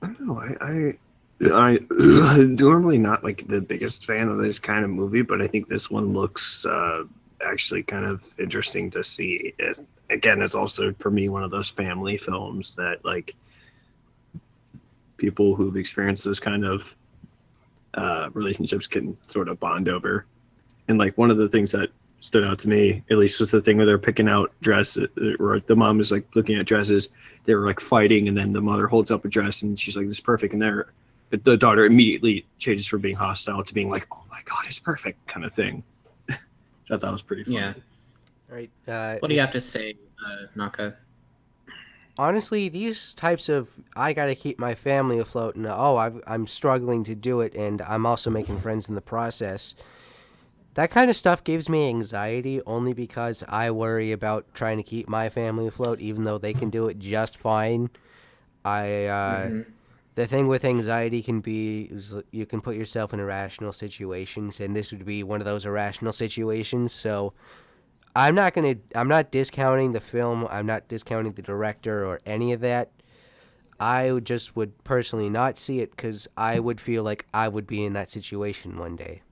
I don't know, I'm normally not like the biggest fan of this kind of movie, but I think this one looks actually kind of interesting to see. Again, it's also for me one of those family films that like people who've experienced those kind of relationships can sort of bond over. And like one of the things that stood out to me, at least, was the thing where they're picking out dresses, or the mom is like looking at dresses. They were like fighting, and then the mother holds up a dress, and she's like, "This is perfect," and the daughter immediately changes from being hostile to being like, "Oh my god, it's perfect," kind of thing. I thought that was pretty funny. Yeah. All right. What do you have to say, Naka? Honestly, these types of I gotta keep my family afloat, and I'm struggling to do it, and I'm also making friends in the process. That kind of stuff gives me anxiety only because I worry about trying to keep my family afloat, even though they can do it just fine. The thing with anxiety can be is you can put yourself in irrational situations, and this would be one of those irrational situations. So I'm not discounting the film. I'm not discounting the director or any of that. I would personally not see it because I would feel like I would be in that situation one day.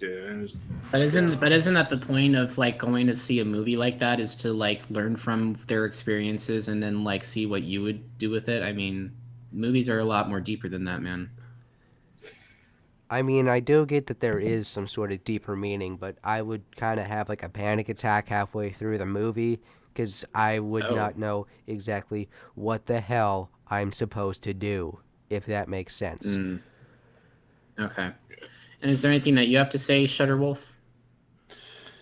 But isn't that the point of like going to see a movie like that, is to like learn from their experiences and then like see what you would do with it? I mean, movies are a lot more deeper than that, man. I mean, I do get that there is some sort of deeper meaning, but I would kind of have like a panic attack halfway through the movie because I would not know exactly what the hell I'm supposed to do, if that makes sense. Okay. And is there anything that you have to say, Shutterwolf,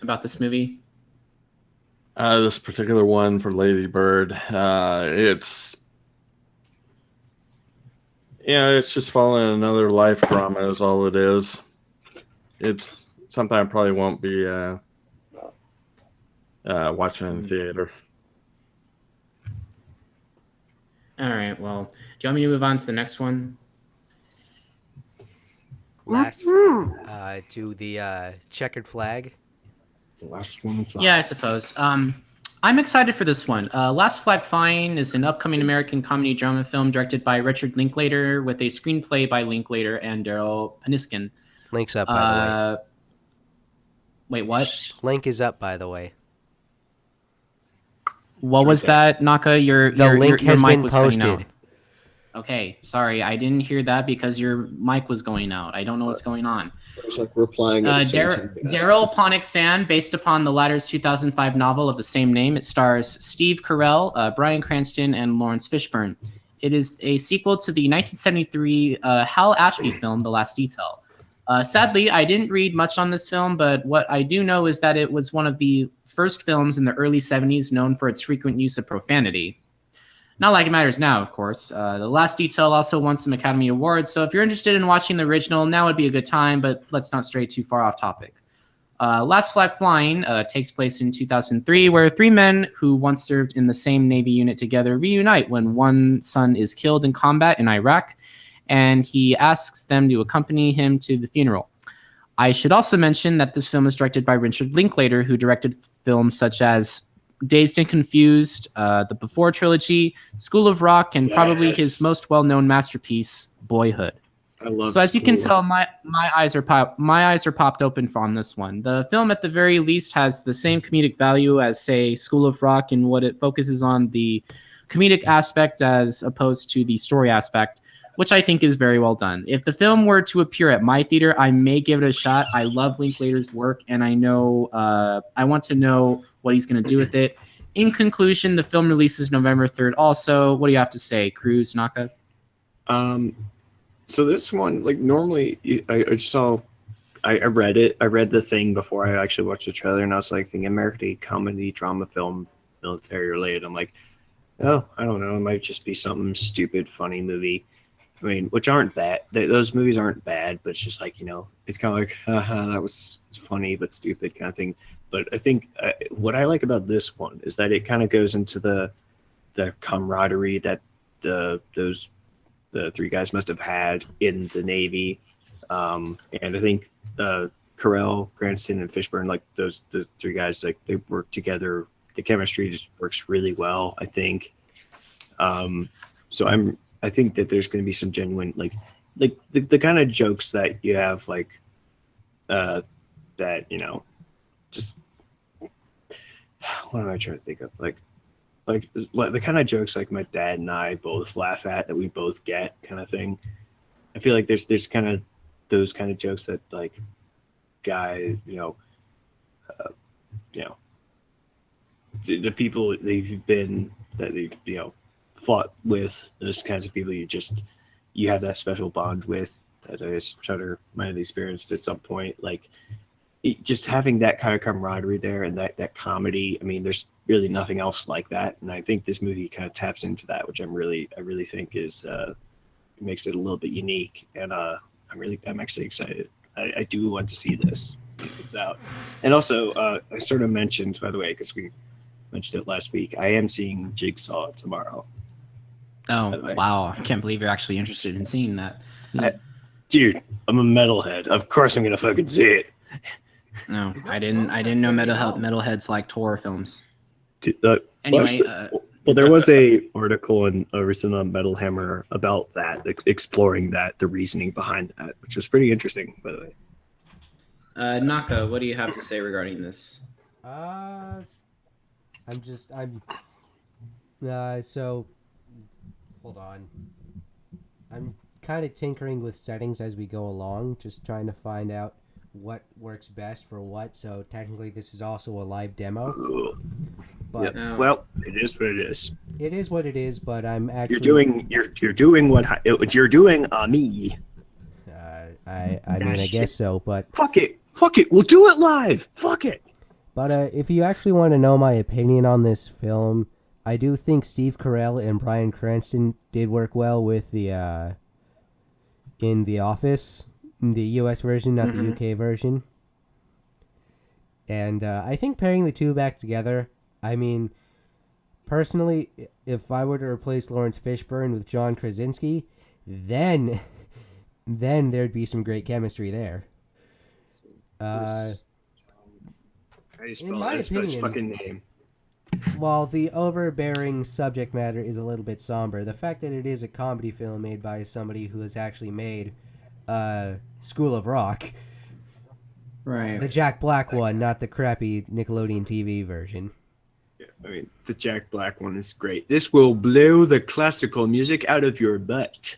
about this movie? This particular one for Lady Bird, it's just following another life drama is all it is. It's something I probably won't be watching in the theater. All right. Well, do you want me to move on to the next one? last to the checkered flag. The last one. Yeah, I suppose. I'm excited for this one. Last Flag Flying is an upcoming American comedy drama film directed by Richard Linklater with a screenplay by Linklater and Daryl Paniskin. Link's up, by the way. Wait, what? Link is up, by the way. What was that, Naka? Your link has mic been was posted. Out. Okay, sorry, I didn't hear that because your mic was going out. I don't know what's going on. It's like replying. Daryl Ponick-Sand, based upon the latter's 2005 novel of the same name. It stars Steve Carell, Bryan Cranston, and Lawrence Fishburne. It is a sequel to the 1973 Hal Ashby film, The Last Detail. Sadly, I didn't read much on this film, but what I do know is that it was one of the first films in the early 70s known for its frequent use of profanity. Not like it matters now, of course. The Last Detail also won some Academy Awards, so if you're interested in watching the original, now would be a good time, but let's not stray too far off topic. Last Flag Flying takes place in 2003, where three men who once served in the same Navy unit together reunite when one son is killed in combat in Iraq, and he asks them to accompany him to the funeral. I should also mention that this film is directed by Richard Linklater, who directed films such as Dazed and Confused, the Before trilogy, School of Rock, and probably his most well-known masterpiece, Boyhood. I love. So as you can tell, my eyes are popped open on this one. The film, at the very least, has the same comedic value as, say, School of Rock, in what it focuses on the comedic aspect as opposed to the story aspect, which I think is very well done. If the film were to appear at my theater, I may give it a shot. I love Linklater's work, and I know I want to know what he's going to do with it. In conclusion, the film releases November 3rd also. What do you have to say, Krüz, Naka? So this one, like, normally I read it. I read the thing before I actually watched the trailer, and I was like thinking American comedy, drama film, military related. I'm like, oh, I don't know. It might just be some stupid, funny movie. I mean, which aren't bad. Those movies aren't bad, but it's just like, it's kind of like, that was funny but stupid kind of thing. But I think what I like about this one is that it kind of goes into the camaraderie that the three guys must have had in the Navy. And I think Carell, Cranston, and Fishburne, like the three guys, like they work together. The chemistry just works really well, I think. So I think that there's going to be some genuine, like the kind of jokes that you have, like that, just what am I trying to think of? Like the kind of jokes like my dad and I both laugh at, that we both get, kind of thing. I feel like there's kind of those kind of jokes that, like, guys, the people that they've fought with, those kinds of people you have that special bond with, that I just try to might have experienced at some point. Like, just having that kind of camaraderie there, and that comedy. I mean, there's really nothing else like that, and I think this movie kind of taps into that, which I really think is makes it a little bit unique. And I'm actually excited. I do want to see this when it comes out. And also, I sort of mentioned, by the way, because we mentioned it last week, I am seeing Jigsaw tomorrow. Oh, wow. I can't believe you're actually interested in seeing that. Dude, I'm a metalhead. Of course I'm going to fucking see it. No, I didn't know metalheads like Thor films. Anyway, well, there was a article in recently on Metal Hammer about that, exploring the reasoning behind that, which was pretty interesting, by the way. Naka, what do you have to say regarding this? So hold on. I'm kind of tinkering with settings as we go along, just trying to find out what works best for what. So technically this is also a live demo. But well, it is what it is. It is what it is, but I'm actually you're doing what you're doing on me. I mean, I guess so, but fuck it, we'll do it live. Fuck it. But if you actually want to know my opinion on this film, I do think Steve Carell and Bryan Cranston did work well with the in The Office, the US version, not the UK version. And I think pairing the two back together, I mean, personally, if I were to replace Lawrence Fishburne with John Krasinski, then then there'd be some great chemistry there. How do you spell in my his opinion, fucking name? while the overbearing subject matter is a little bit somber, the fact that it is a comedy film made by somebody who has actually made School of Rock, Right. the Jack Black one, not the crappy Nickelodeon TV version. Yeah, I mean, the Jack Black one is great. This will blow the classical music out of your butt.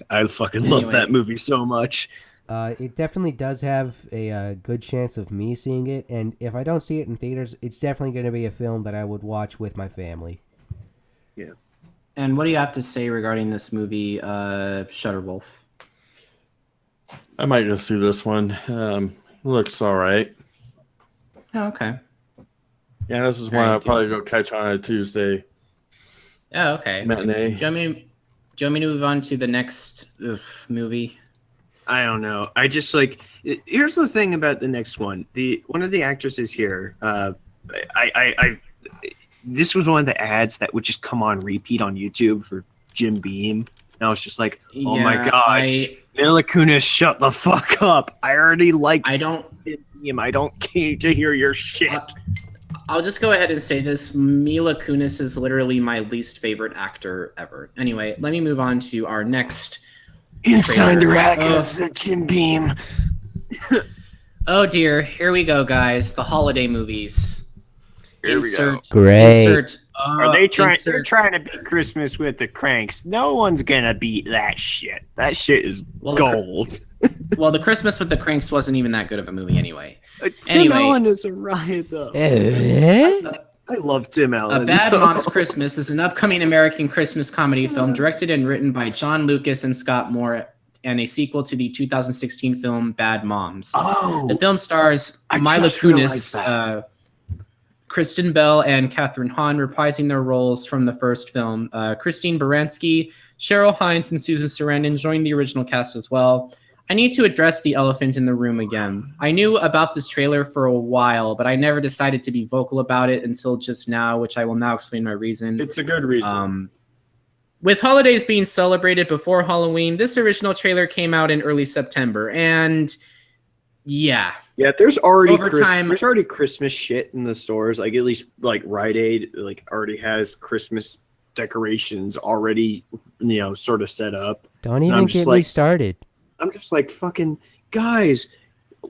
I fucking love Anyway. that movie so much. It definitely does have a good chance of me seeing it, and if I don't see it in theaters, it's definitely going to be a film that I would watch with my family. Yeah. And what do you have to say regarding this movie, Shutterwolf? I might go see this one. Looks all right. Oh, okay. Yeah, this is one I'll probably go catch on a Tuesday Oh, okay. matinee. Do you want me to move on to the next movie? I don't know. I just like. Here's the thing about the next one. One of the actresses here. This was one of the ads that would just come on repeat on YouTube for Jim Beam. And I was just like, oh my gosh, Mila Kunis, shut the fuck up. I already like. I don't need to hear your shit. I'll just go ahead and say this. Mila Kunis is literally my least favorite actor ever. Anyway, let me move on to our next. Inside the Rackets, Jim Beam. Oh dear, here we go, guys. The holiday movies. Here we go. Great. Are they trying? They're trying to beat Christmas with the Cranks. No one's gonna beat that shit. That shit is gold. Well, the Christmas with the Cranks wasn't even that good of a movie anyway. Tim Allen is a riot, though. I love Tim Allen. A Bad Mom's Christmas is an upcoming American Christmas comedy film directed and written by John Lucas and Scott Moore, and a sequel to the 2016 film Bad Moms. Oh, the film stars Mila Kunis, Kristen Bell, and Kathryn Hahn reprising their roles from the first film. Christine Baranski, Cheryl Hines, and Susan Sarandon joined the original cast as well. I need to address the elephant in the room again. I knew about this trailer for a while, but I never decided to be vocal about it until just now, which I will now explain my reason. It's a good reason. With holidays being celebrated before Halloween, this original trailer came out in early September, and yeah, there's already there's already Christmas shit in the stores. Like at least like Rite Aid like already has Christmas decorations already, sort of set up. Don't even get me started. I'm just like, fucking guys,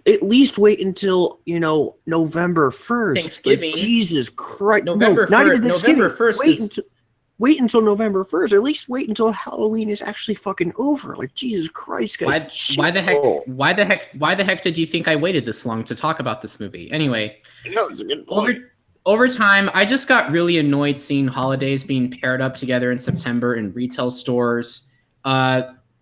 at least wait until, November 1st. Thanksgiving. Like, Jesus Christ. November 1st. Wait until November 1st. At least wait until Halloween is actually fucking over. Like, Jesus Christ, guys. Why the heck did you think I waited this long to talk about this movie? Anyway, it's a good point. Over time, I just got really annoyed seeing holidays being paired up together in September in retail stores.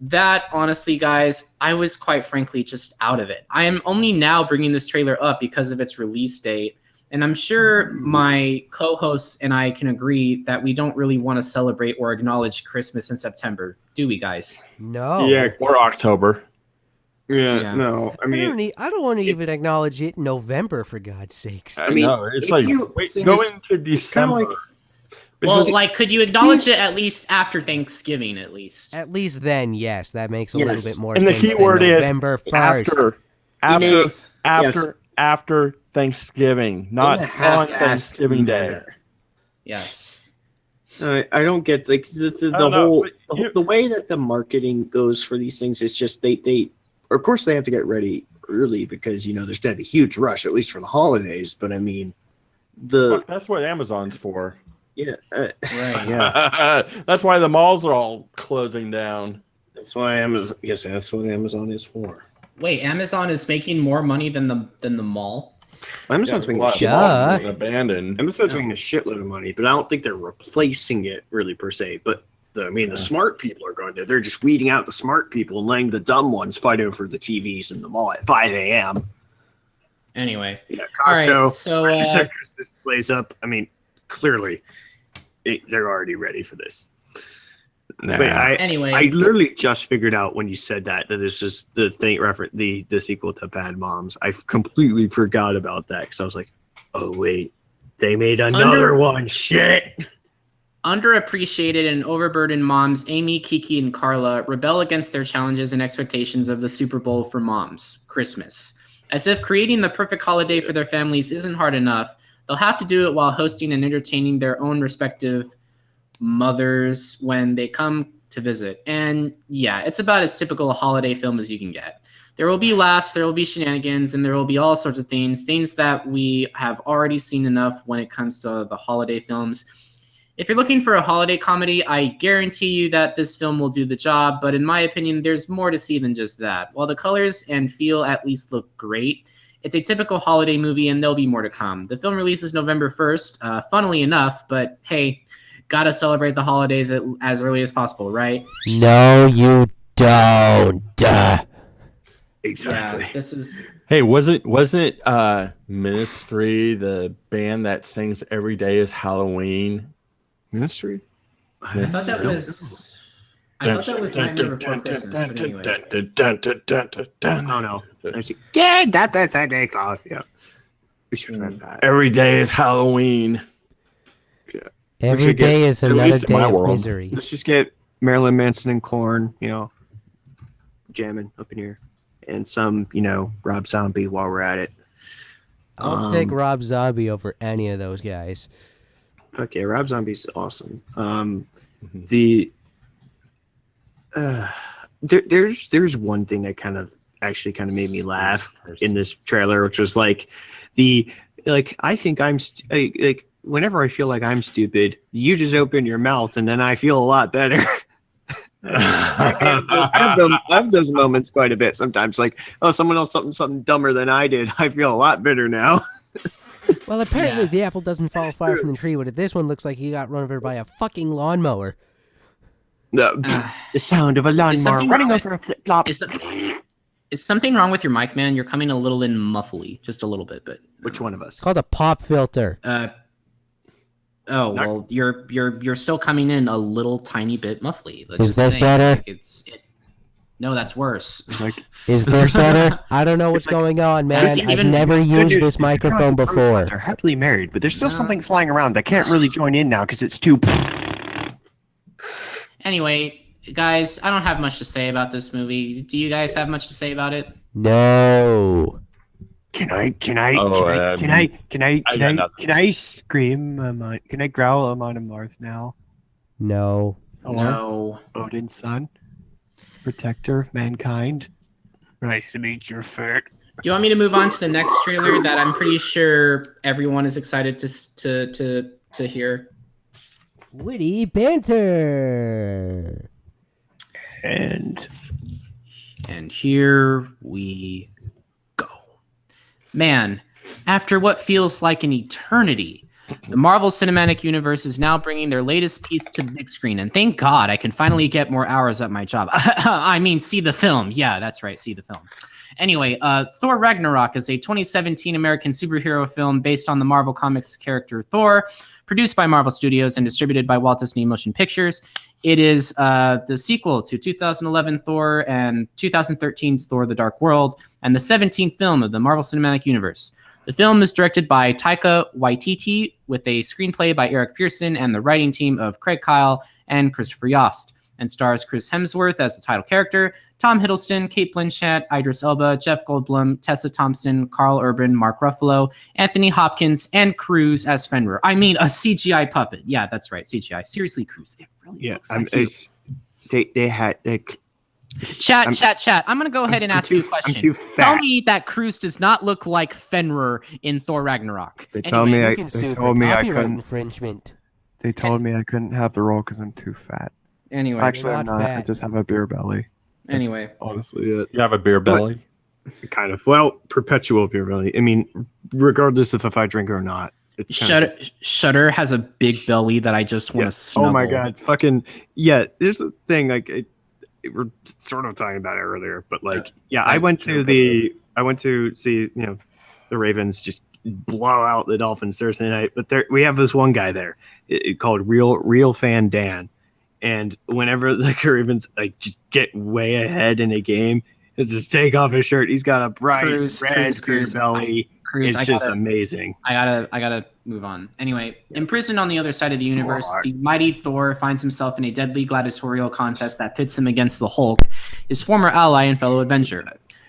That, honestly, guys, I was quite frankly just out of it. I am only now bringing this trailer up because of its release date, and I'm sure my co-hosts and I can agree that we don't really want to celebrate or acknowledge Christmas in September, do we, guys? No. Yeah, or October. Yeah. No. I mean, I don't want to even acknowledge it in November, for God's sakes. I mean, it's like going to December. Could you acknowledge it at least after Thanksgiving, at least? At least then, yes, that makes a little bit more sense. And the key word is November 1st. After Thanksgiving, not on Thanksgiving Day. Yes. I don't get the way that the marketing goes for these things. It's just they of course they have to get ready early because there's going to be a huge rush, at least for the holidays. But I mean, that's what Amazon's for. Yeah, right. Yeah, that's why the malls are all closing down. That's why Amazon. Yes, that's what Amazon is for. Wait, Amazon is making more money than the mall? Amazon's making abandoned. Amazon's making a shitload of money, but I don't think they're replacing it really per se. But the smart people are going to. They're just weeding out the smart people and letting the dumb ones fight over the TVs in the mall at 5 a.m. Anyway, Costco. All right, so Christmas plays up. I mean, clearly. They're already ready for this. Anyway, I literally just figured out when you said that this is the thing the sequel to Bad Moms. I completely forgot about that because I was like, oh wait, they made another one. Shit. Underappreciated and overburdened moms Amy, Kiki, and Carla rebel against their challenges and expectations of the Super Bowl for moms, Christmas. As if creating the perfect holiday for their families isn't hard enough, they'll have to do it while hosting and entertaining their own respective mothers when they come to visit. And yeah, it's about as typical a holiday film as you can get. There will be laughs, there will be shenanigans, and there will be all sorts of things that we have already seen enough when it comes to the holiday films. If you're looking for a holiday comedy, I guarantee you that this film will do the job, but in my opinion, there's more to see than just that. While the colors and feel at least look great, it's a typical holiday movie, and there'll be more to come. The film releases November 1st, funnily enough, but hey, gotta celebrate the holidays as early as possible, right? No, you don't. Exactly. Yeah, this is... Hey, wasn't Ministry the band that sings "Every Day Is Halloween"? Ministry? I thought that was Nightmare Before Christmas, but anyway. Oh, no. Yeah, that's Santa Claus, yeah. We should have that. Every day is Halloween. Yeah. Every day is at another least in day my of world. misery. Let's just get Marilyn Manson and Korn, jamming up in here. And some, Rob Zombie while we're at it. I'll take Rob Zombie over any of those guys. Okay, Rob Zombie's awesome. There's one thing that kind of made me laugh in this trailer, which was I think I'm whenever I feel like I'm stupid, you just open your mouth and then I feel a lot better. I have those moments quite a bit sometimes. Someone else something dumber than I did. I feel a lot better now. Well, apparently the apple doesn't fall far from the tree, but this one looks like he got run over by a fucking lawnmower. The sound of a lawnmower running over a flip-flop. Is something wrong with your mic, man? You're coming a little in muffly, just a little bit. But which one of us? It's called a pop filter. Well, you're still coming in a little tiny bit muffly. Is this better? No, that's worse. Is this better? I don't know what's going on, man. I've never used this microphone before. They're happily married, but there's still something flying around. They can't really join in now because it's too... Anyway, guys, I don't have much to say about this movie. Do you guys have much to say about it? No. Can I scream? Can I growl on Mars now? No. No. Odin's son, protector of mankind. Nice to meet your foot. Do you want me to move on to the next trailer that I'm pretty sure everyone is excited to hear? Witty banter. And here we go. Man, after what feels like an eternity, the Marvel Cinematic Universe is now bringing their latest piece to the big screen, and thank God I can finally get more hours at my job. I mean, see the film. Yeah, that's right, see the film. Anyway, Thor Ragnarok is a 2017 American superhero film based on the Marvel Comics character Thor, produced by Marvel Studios and distributed by Walt Disney Motion Pictures. It is the sequel to 2011 Thor and 2013's Thor: The Dark World, and the 17th film of the Marvel Cinematic Universe. The film is directed by Taika Waititi, with a screenplay by Eric Pearson and the writing team of Craig Kyle and Christopher Yost, and stars Chris Hemsworth as the title character, Tom Hiddleston, Kate Blanchett, Idris Elba, Jeff Goldblum, Tessa Thompson, Carl Urban, Mark Ruffalo, Anthony Hopkins, and Krüz as Fenrir. I mean, a CGI puppet. Yeah, that's right, CGI. Seriously, Krüz. It really looks like you. They had... Chat. I'm going to go ahead and ask you a question. I'm too fat. Tell me that Krüz does not look like Fenrir in Thor Ragnarok. They told me I couldn't. infringement. They told me I couldn't have the role because I'm too fat. Anyway, actually, I'm not. I just have a beer belly. Anyway, that's honestly, it. You have a beer belly. Kind of. Well, perpetual beer belly. I mean, regardless of if I drink or not. Shutter has a big belly that I just want to snuggle. Oh my god, fucking yeah. There's a thing we're sort of talking about it earlier, but I went to see the Ravens just blow out the Dolphins Thursday night, but we have this one guy there called Real Fan Dan, and whenever the Ravens just get way ahead in a game, he'll just take off his shirt. He's got a bright red beer belly. Krüz, it's just amazing. I gotta move on. Anyway, imprisoned on the other side of the universe, the mighty Thor finds himself in a deadly gladiatorial contest that pits him against the Hulk, his former ally and fellow Avenger.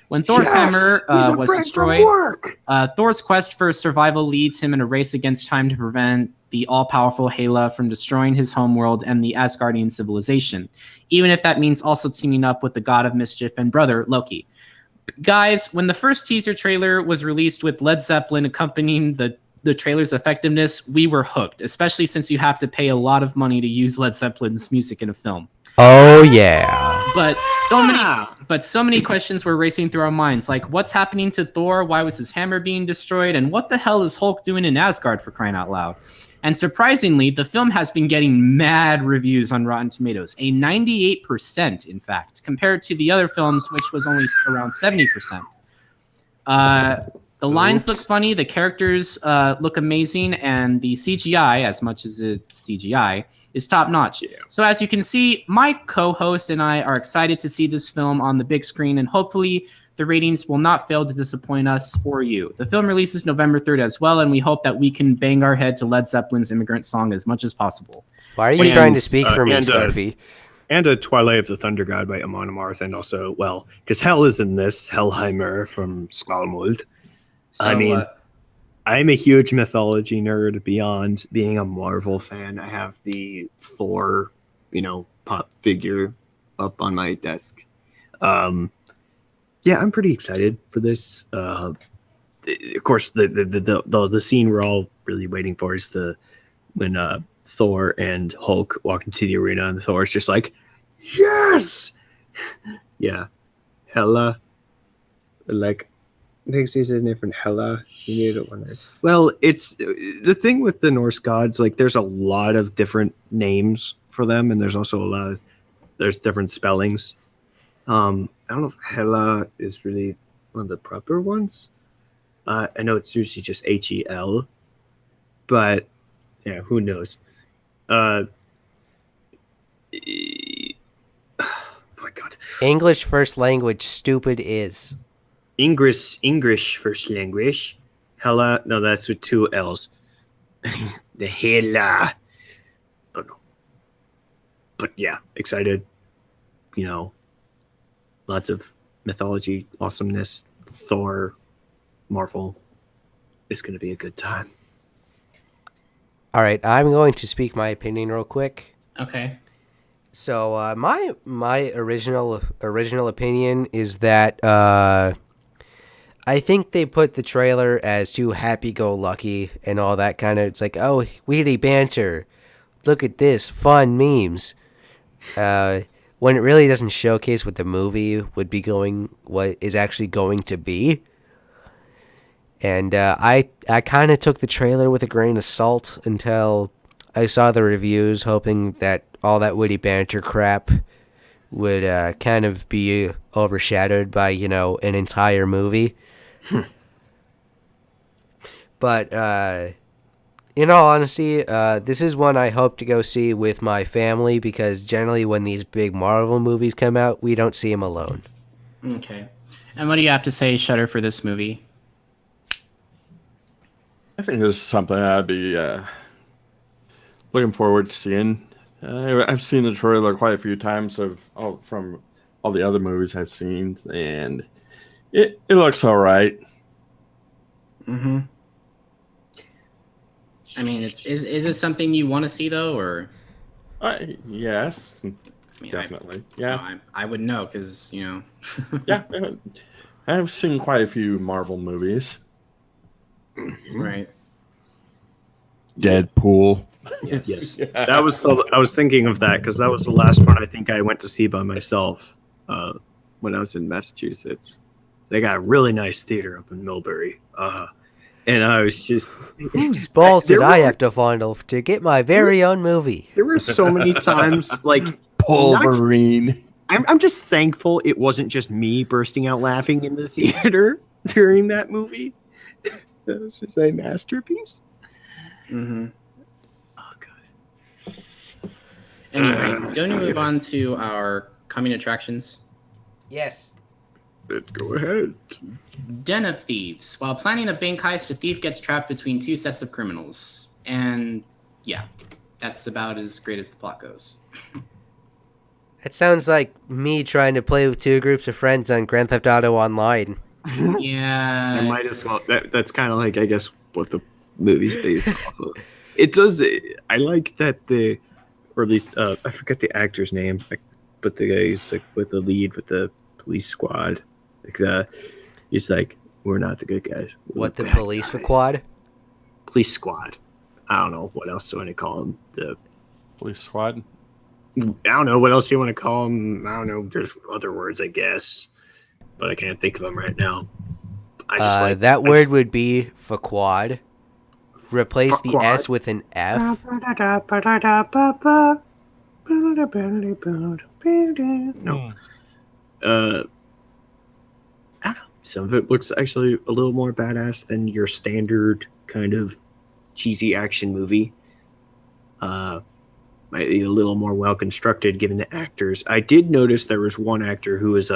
When Thor's hammer was destroyed, Thor's quest for survival leads him in a race against time to prevent the all-powerful Hela from destroying his homeworld and the Asgardian civilization, even if that means also teaming up with the god of mischief and brother, Loki. Guys, when the first teaser trailer was released with Led Zeppelin accompanying the trailer's effectiveness, we were hooked, especially since you have to pay a lot of money to use Led Zeppelin's music in a film. Oh yeah. But so many questions were racing through our minds, like what's happening to Thor? Why was his hammer being destroyed? And what the hell is Hulk doing in Asgard, for crying out loud? And surprisingly, the film has been getting mad reviews on Rotten Tomatoes, a 98%, in fact, compared to the other films, which was only around 70%. The lines look funny, the characters look amazing, and the CGI, as much as it's CGI, is top-notch. Yeah. So as you can see, my co-host and I are excited to see this film on the big screen, and hopefully the ratings will not fail to disappoint us or you. The film releases November 3rd as well, and we hope that we can bang our head to Led Zeppelin's Immigrant Song as much as possible. Why are you trying to speak for me, Scarfy? And a Twilight of the Thunder God by Amon Amarth, and also, well, because Hell is in this, Hellheimer from Skalmold. So, I mean, I'm a huge mythology nerd beyond being a Marvel fan. I have the Thor, pop figure up on my desk. Yeah, I'm pretty excited for this. Of course, the scene we're all really waiting for is when Thor and Hulk walk into the arena, and Thor is just like, yes! Yeah. Hela. Like, I think she's a different Hela. Well, it's the thing with the Norse gods, like, there's a lot of different names for them, and there's also there's different spellings. I don't know if Hela is really one of the proper ones. I know it's usually just Hel, but yeah, who knows? Oh my God. English first language, stupid is. English first language. Hela, no, that's with two L's. The Hela. Don't know. But yeah, excited. Lots of mythology, awesomeness, Thor, Marvel. It's going to be a good time. All right, I'm going to speak my opinion real quick. Okay. So my original opinion is that I think they put the trailer as too happy-go-lucky and all that kind of. It's like, oh, witty banter, look at this, fun memes. When it really doesn't showcase what the movie what is actually going to be. And I kind of took the trailer with a grain of salt until I saw the reviews, hoping that all that witty banter crap would kind of be overshadowed by, an entire movie. But in all honesty, this is one I hope to go see with my family, because generally when these big Marvel movies come out, we don't see them alone. Okay. And what do you have to say, Shutter, for this movie? I think this is something I'd be looking forward to seeing. I've seen the trailer quite a few times from all the other movies I've seen, and it looks all right. Mm-hmm. I mean, is this something you want to see, though, or? Yes, definitely. I would know, because, Yeah, I've seen quite a few Marvel movies. Right. Deadpool. Yes. I was thinking of that because that was the last one I think I went to see by myself when I was in Massachusetts. They got a really nice theater up in Millbury. And I was just... Whose balls did I have to fondle to get my very own movie? There were so many times, like... Pulverine. I'm just thankful it wasn't just me bursting out laughing in the theater during that movie. That was just a masterpiece. Mm-hmm. Oh, God. Anyway, do you want to move on to our coming attractions? Yes. Let's go ahead. Den of Thieves. While planning a bank heist, a thief gets trapped between two sets of criminals. And yeah, that's about as great as the plot goes. That sounds like me trying to play with two groups of friends on Grand Theft Auto Online. Yeah. I might as well. That's kind of like, I guess, what the movie's based off of. It does. I like that or at least, I forget the actor's name, but the guy's like with the lead with the police squad. He's like, we're not the good guys. What, the police for quad? Police squad. I don't know what else do I want to call them. The Police squad. I don't know what else you want to call them. I don't know. There's other words, I guess, but I can't think of them right now. That word would be for quad. Replace the S with an F. No. I don't know. Some of it looks actually a little more badass than your standard kind of cheesy action movie. Might be a little more well constructed given the actors. I did notice there was one actor who was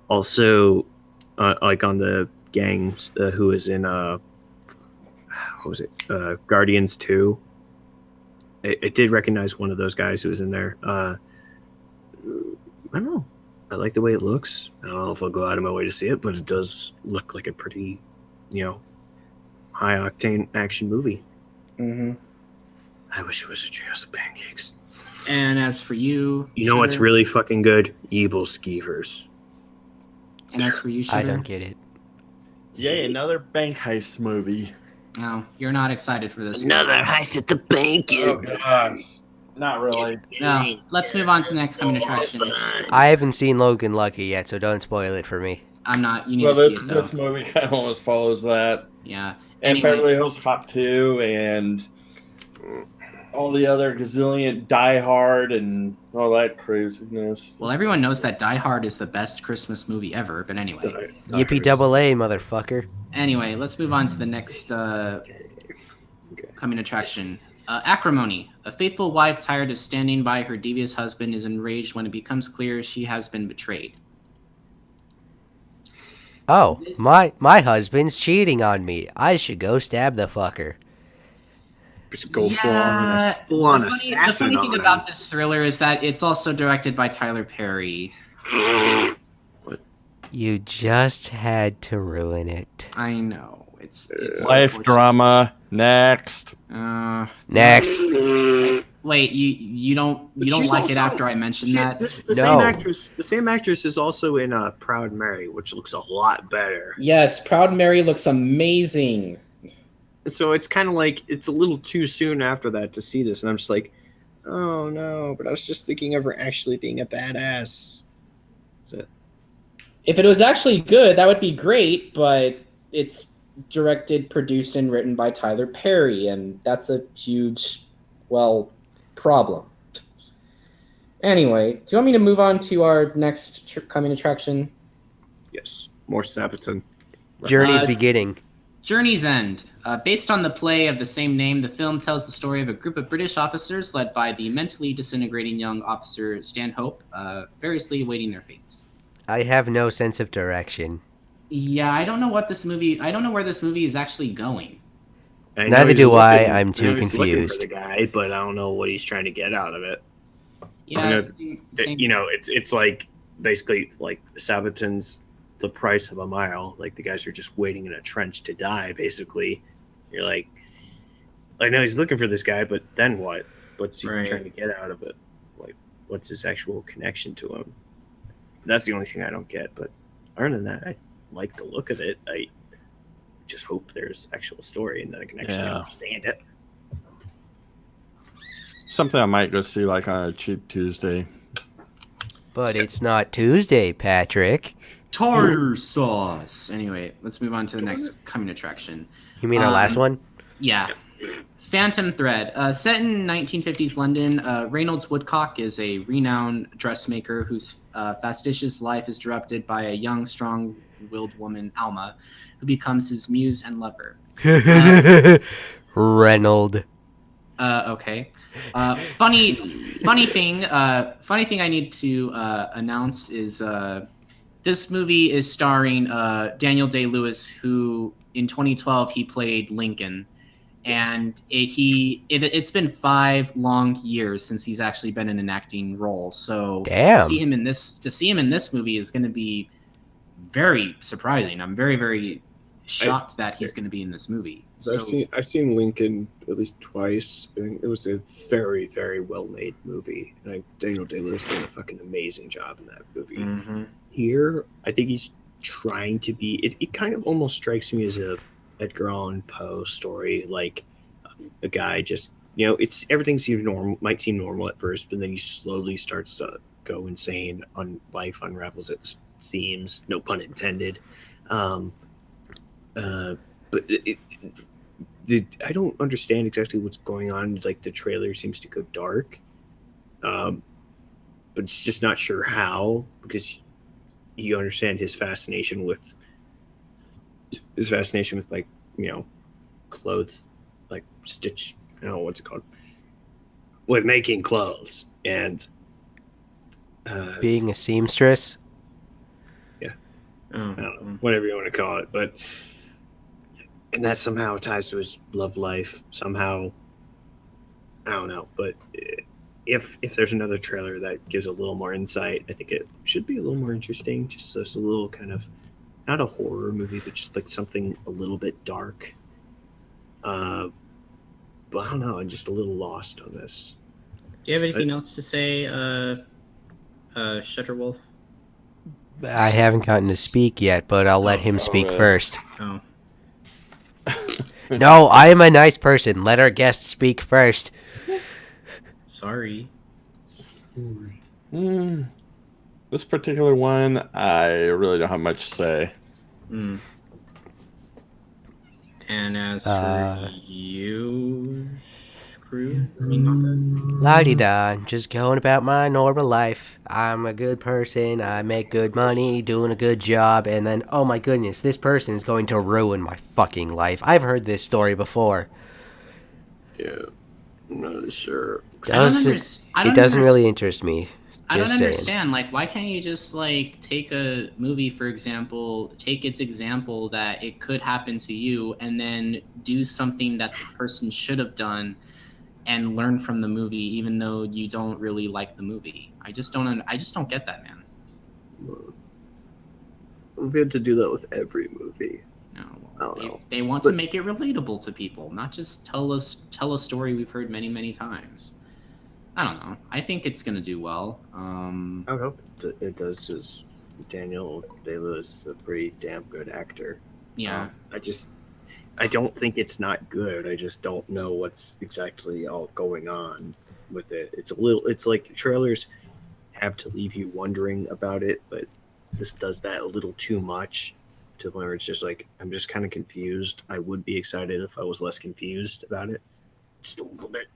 also like on the gangs who was in what was it? Guardians 2. I did recognize one of those guys who was in there. I don't know. I like the way it looks. I don't know if I'll go out of my way to see it, but it does look like a pretty, high octane action movie. Mm-hmm. I wish it was a Trios of Pancakes. And as for you, you know what's really fucking good? Evil Skeevers. And as for you, Sugar, I don't get it. Yay, another bank heist movie. No, you're not excited for this. Another heist at the bank is. Oh gosh, not really. No, let's move on to the next coming attraction. I haven't seen Logan Lucky yet, so don't spoil it for me. I'm not. You need to see it though. This movie kind of almost follows that. Yeah. And Anyway. Beverly Hills Cop 2 and all the other gazillion Die Hard and all that craziness. Well, everyone knows that Die Hard is the best Christmas movie ever, but anyway. Yippee double A, motherfucker. Anyway, let's move on to the next coming attraction. Acrimony. A faithful wife tired of standing by her devious husband is enraged when it becomes clear she has been betrayed. Oh, my husband's cheating on me. I should go stab the fucker. Just go full on assassin. The funny thing about this thriller is that it's also directed by Tyler Perry. You just had to ruin it. I know. It's life drama. Next. Next. Wait, you don't like it after I mentioned that? The same actress is also in Proud Mary, which looks a lot better. Yes, Proud Mary looks amazing. So it's kind of like it's a little too soon after that to see this, and I'm just like, oh no! But I was just thinking of her actually being a badass. If it was actually good, that would be great. But it's directed, produced, and written by Tyler Perry, and that's a huge, problem. Anyway, do you want me to move on to our next coming attraction? Yes, more Sabaton. Journey's beginning. Journey's End. Based on the play of the same name, the film tells the story of a group of British officers led by the mentally disintegrating young officer Stanhope, variously awaiting their fate. I have no sense of direction. Yeah, I don't know where this movie is actually going. Neither do I. I'm too confused. Looking for the guy, but I don't know what he's trying to get out of it. Yeah, it's like basically like Sabaton's The Price of a Mile. Like the guys are just waiting in a trench to die. Basically, you're like, I know he's looking for this guy, but then what? What's he trying to get out of it? Like, what's his actual connection to him? That's the only thing I don't get. But other than that, I like the look of it. I just hope there's actual story and that I can actually understand it. Something I might go see like on a cheap Tuesday. But it's not Tuesday, Patrick. Tartar sauce. Anyway, let's move on to the next coming attraction. You mean our last one? Yeah. Phantom Thread. Set in 1950s London, Reynolds Woodcock is a renowned dressmaker whose fastidious life is disrupted by a young, strong-willed woman, Alma, who becomes his muse and lover. Reynolds. Okay. Funny thing I need to announce is this movie is starring Daniel Day-Lewis, who in 2012 he played Lincoln, and it's been 5 long years since he's actually been in an acting role. So Damn. to see him in this movie is going to be very surprising. I'm very, very shocked that he's going to be in this movie. So, I've seen Lincoln at least twice. I think it was a very, very well made movie, and Daniel Day-Lewis did a fucking amazing job in that movie. Mm-hmm. Here, I think he's trying to be. It kind of almost strikes me as a Edgar Allan Poe story, like a guy just it's everything might seem normal at first, but then he slowly starts to go insane. Life unravels at the seams, no pun intended. But I don't understand exactly what's going on. Like the trailer seems to go dark, but it's just not sure how, because you understand his fascination with like clothes, like stitch. I don't know what's it called, with making clothes and being a seamstress. Yeah, I don't know, whatever you want to call it, but. And that somehow ties to his love life. Somehow, I don't know. But if there's another trailer that gives a little more insight, I think it should be a little more interesting. Just so it's a little kind of, not a horror movie, but just like something a little bit dark. But I don't know. I'm just a little lost on this. Do you have anything else to say, Shutterwolf? I haven't gotten to speak yet, but I'll let him speak first. Oh. No, I am a nice person. Let our guest speak first. Sorry. This particular one, I really don't have much to say. And as for you, Krüz? La-di-da, just going about my normal life. I'm a good person, I make good money, doing a good job, and then, oh my goodness, this person is going to ruin my fucking life. I've heard this story before. Yeah, I'm not sure. It doesn't really interest me. I don't understand. Like, why can't you just like take a movie, for example, take its example that it could happen to you, and then do something that the person should have done, and learn from the movie, even though you don't really like the movie. I just don't get that, man. We've had to do that with every movie. No, they want to make it relatable to people, not just tell a story we've heard many, many times. I don't know. I think it's gonna do well. I would hope it does, because Daniel Day-Lewis is a pretty damn good actor. Yeah. I don't think it's not good. I just don't know what's exactly all going on with it. It's like trailers have to leave you wondering about it, but this does that a little too much to where it's just like, I'm just kind of confused. I would be excited if I was less confused about it. Just a little bit.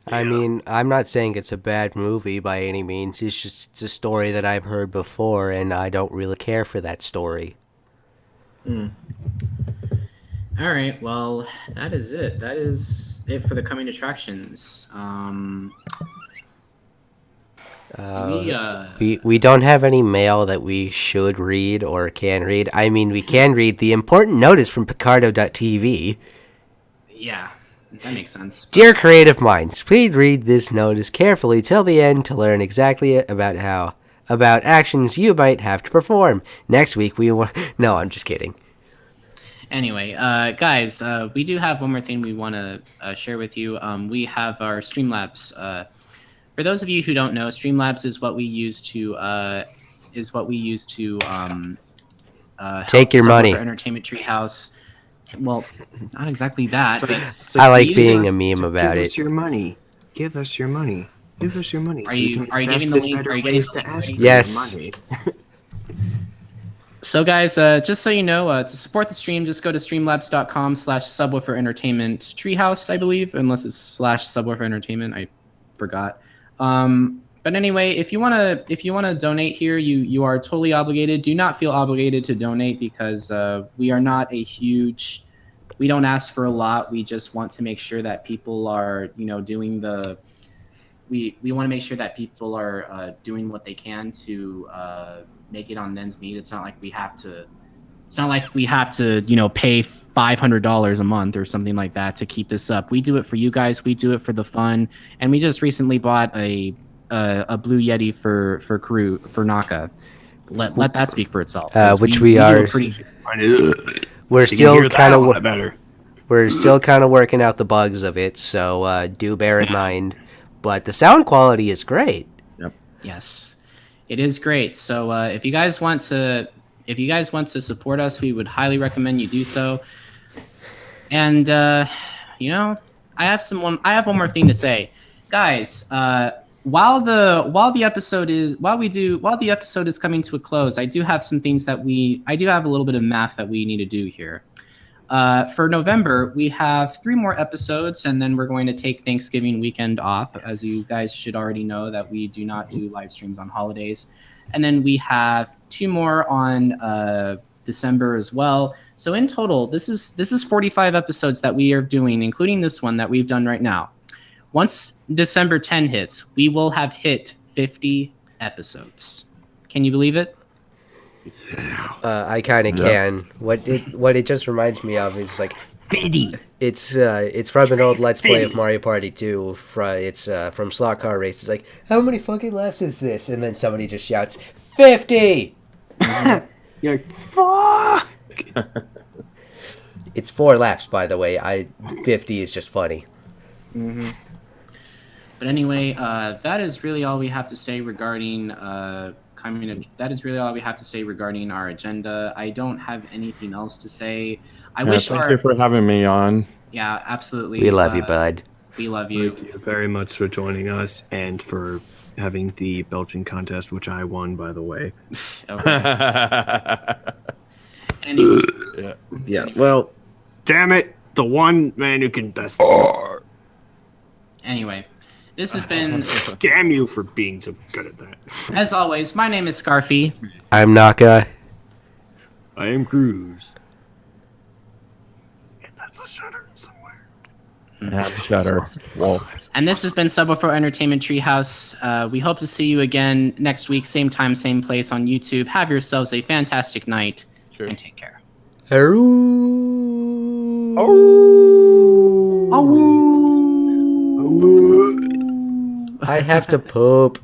Yeah. I mean, I'm not saying it's a bad movie by any means. It's a story that I've heard before, and I don't really care for that story. All right, well, that is it. That is it for the coming attractions. We don't have any mail that we should read or can read. I mean, we can read the important notice from Picardo.tv. Yeah, that makes sense. Dear creative minds, please read this notice carefully till the end to learn exactly about actions you might have to perform. Next week No, I'm just kidding. Anyway, guys, we do have one more thing we want to share with you. We have our Streamlabs. For those of you who don't know, Streamlabs is what we use to take your money. For Entertainment Treehouse. Well, not exactly that. So I like being a meme about it. Give us your money. Give us your money. Give us your money. Are you giving the link? Are you getting the link? Yes. So guys, just so you know, to support the stream, just go to streamlabs.com/Subwuffer Entertainment Treehouse, I believe, unless it's /Subwuffer Entertainment. I forgot. But anyway, if you wanna donate here, you are totally obligated. Do not feel obligated to donate, because we are not we don't ask for a lot. We just want to make sure that people are doing we want to make sure that people are doing what they can to make it on Men's Meat. It's not like we have to. It's not like we have to, pay $500 a month or something like that to keep this up. We do it for you guys. We do it for the fun, and we just recently bought a Blue Yeti for Naka. Let that speak for itself. Which we are. We're still kind of better. We're still kind of working out the bugs of it, so do bear in mind. But the sound quality is great. Yep. Yes, it is great. So if you guys want to support us, we would highly recommend you do so. And I have one more thing to say, guys. While the episode is coming to a close, I do have some things I do have a little bit of math that we need to do here. For November, we have 3 more episodes, and then we're going to take Thanksgiving weekend off. As you guys should already know, that we do not do live streams on holidays. And then we have 2 more on December as well. So in total, this is 45 episodes that we are doing, including this one that we've done right now. Once December 10 hits, we will have hit 50 episodes. Can you believe it? I kind of can. What it just reminds me of is like 50. It's from an old Let's Play of Mario Party 2. It's from Slot Car Race. It's like, how many fucking laps is this? And then somebody just shouts 50. You're like, fuck. It's 4 laps, by the way. 50 is just funny. Mm-hmm. But anyway, that is really all we have to say regarding that is really all we have to say regarding our agenda. I don't have anything else to say. Thank you for having me on. Yeah, absolutely. We love you, bud. We love you. Thank you very much for joining us and for having the Belgian contest, which I won, by the way. Okay. Anyway. Yeah. Well, damn it, the one man who can best. Anyway. This has been... Damn you for being so good at that. As always, my name is Scarfy. I'm Naka. I am Krüz. And that's a shutter somewhere. Yeah, shutter. Wolf. And this has been Subwuffer Entertainment Treehouse. We hope to see you again next week, same time, same place on YouTube. Have yourselves a fantastic night, and take care. Aroo. Aroo. I have to poop.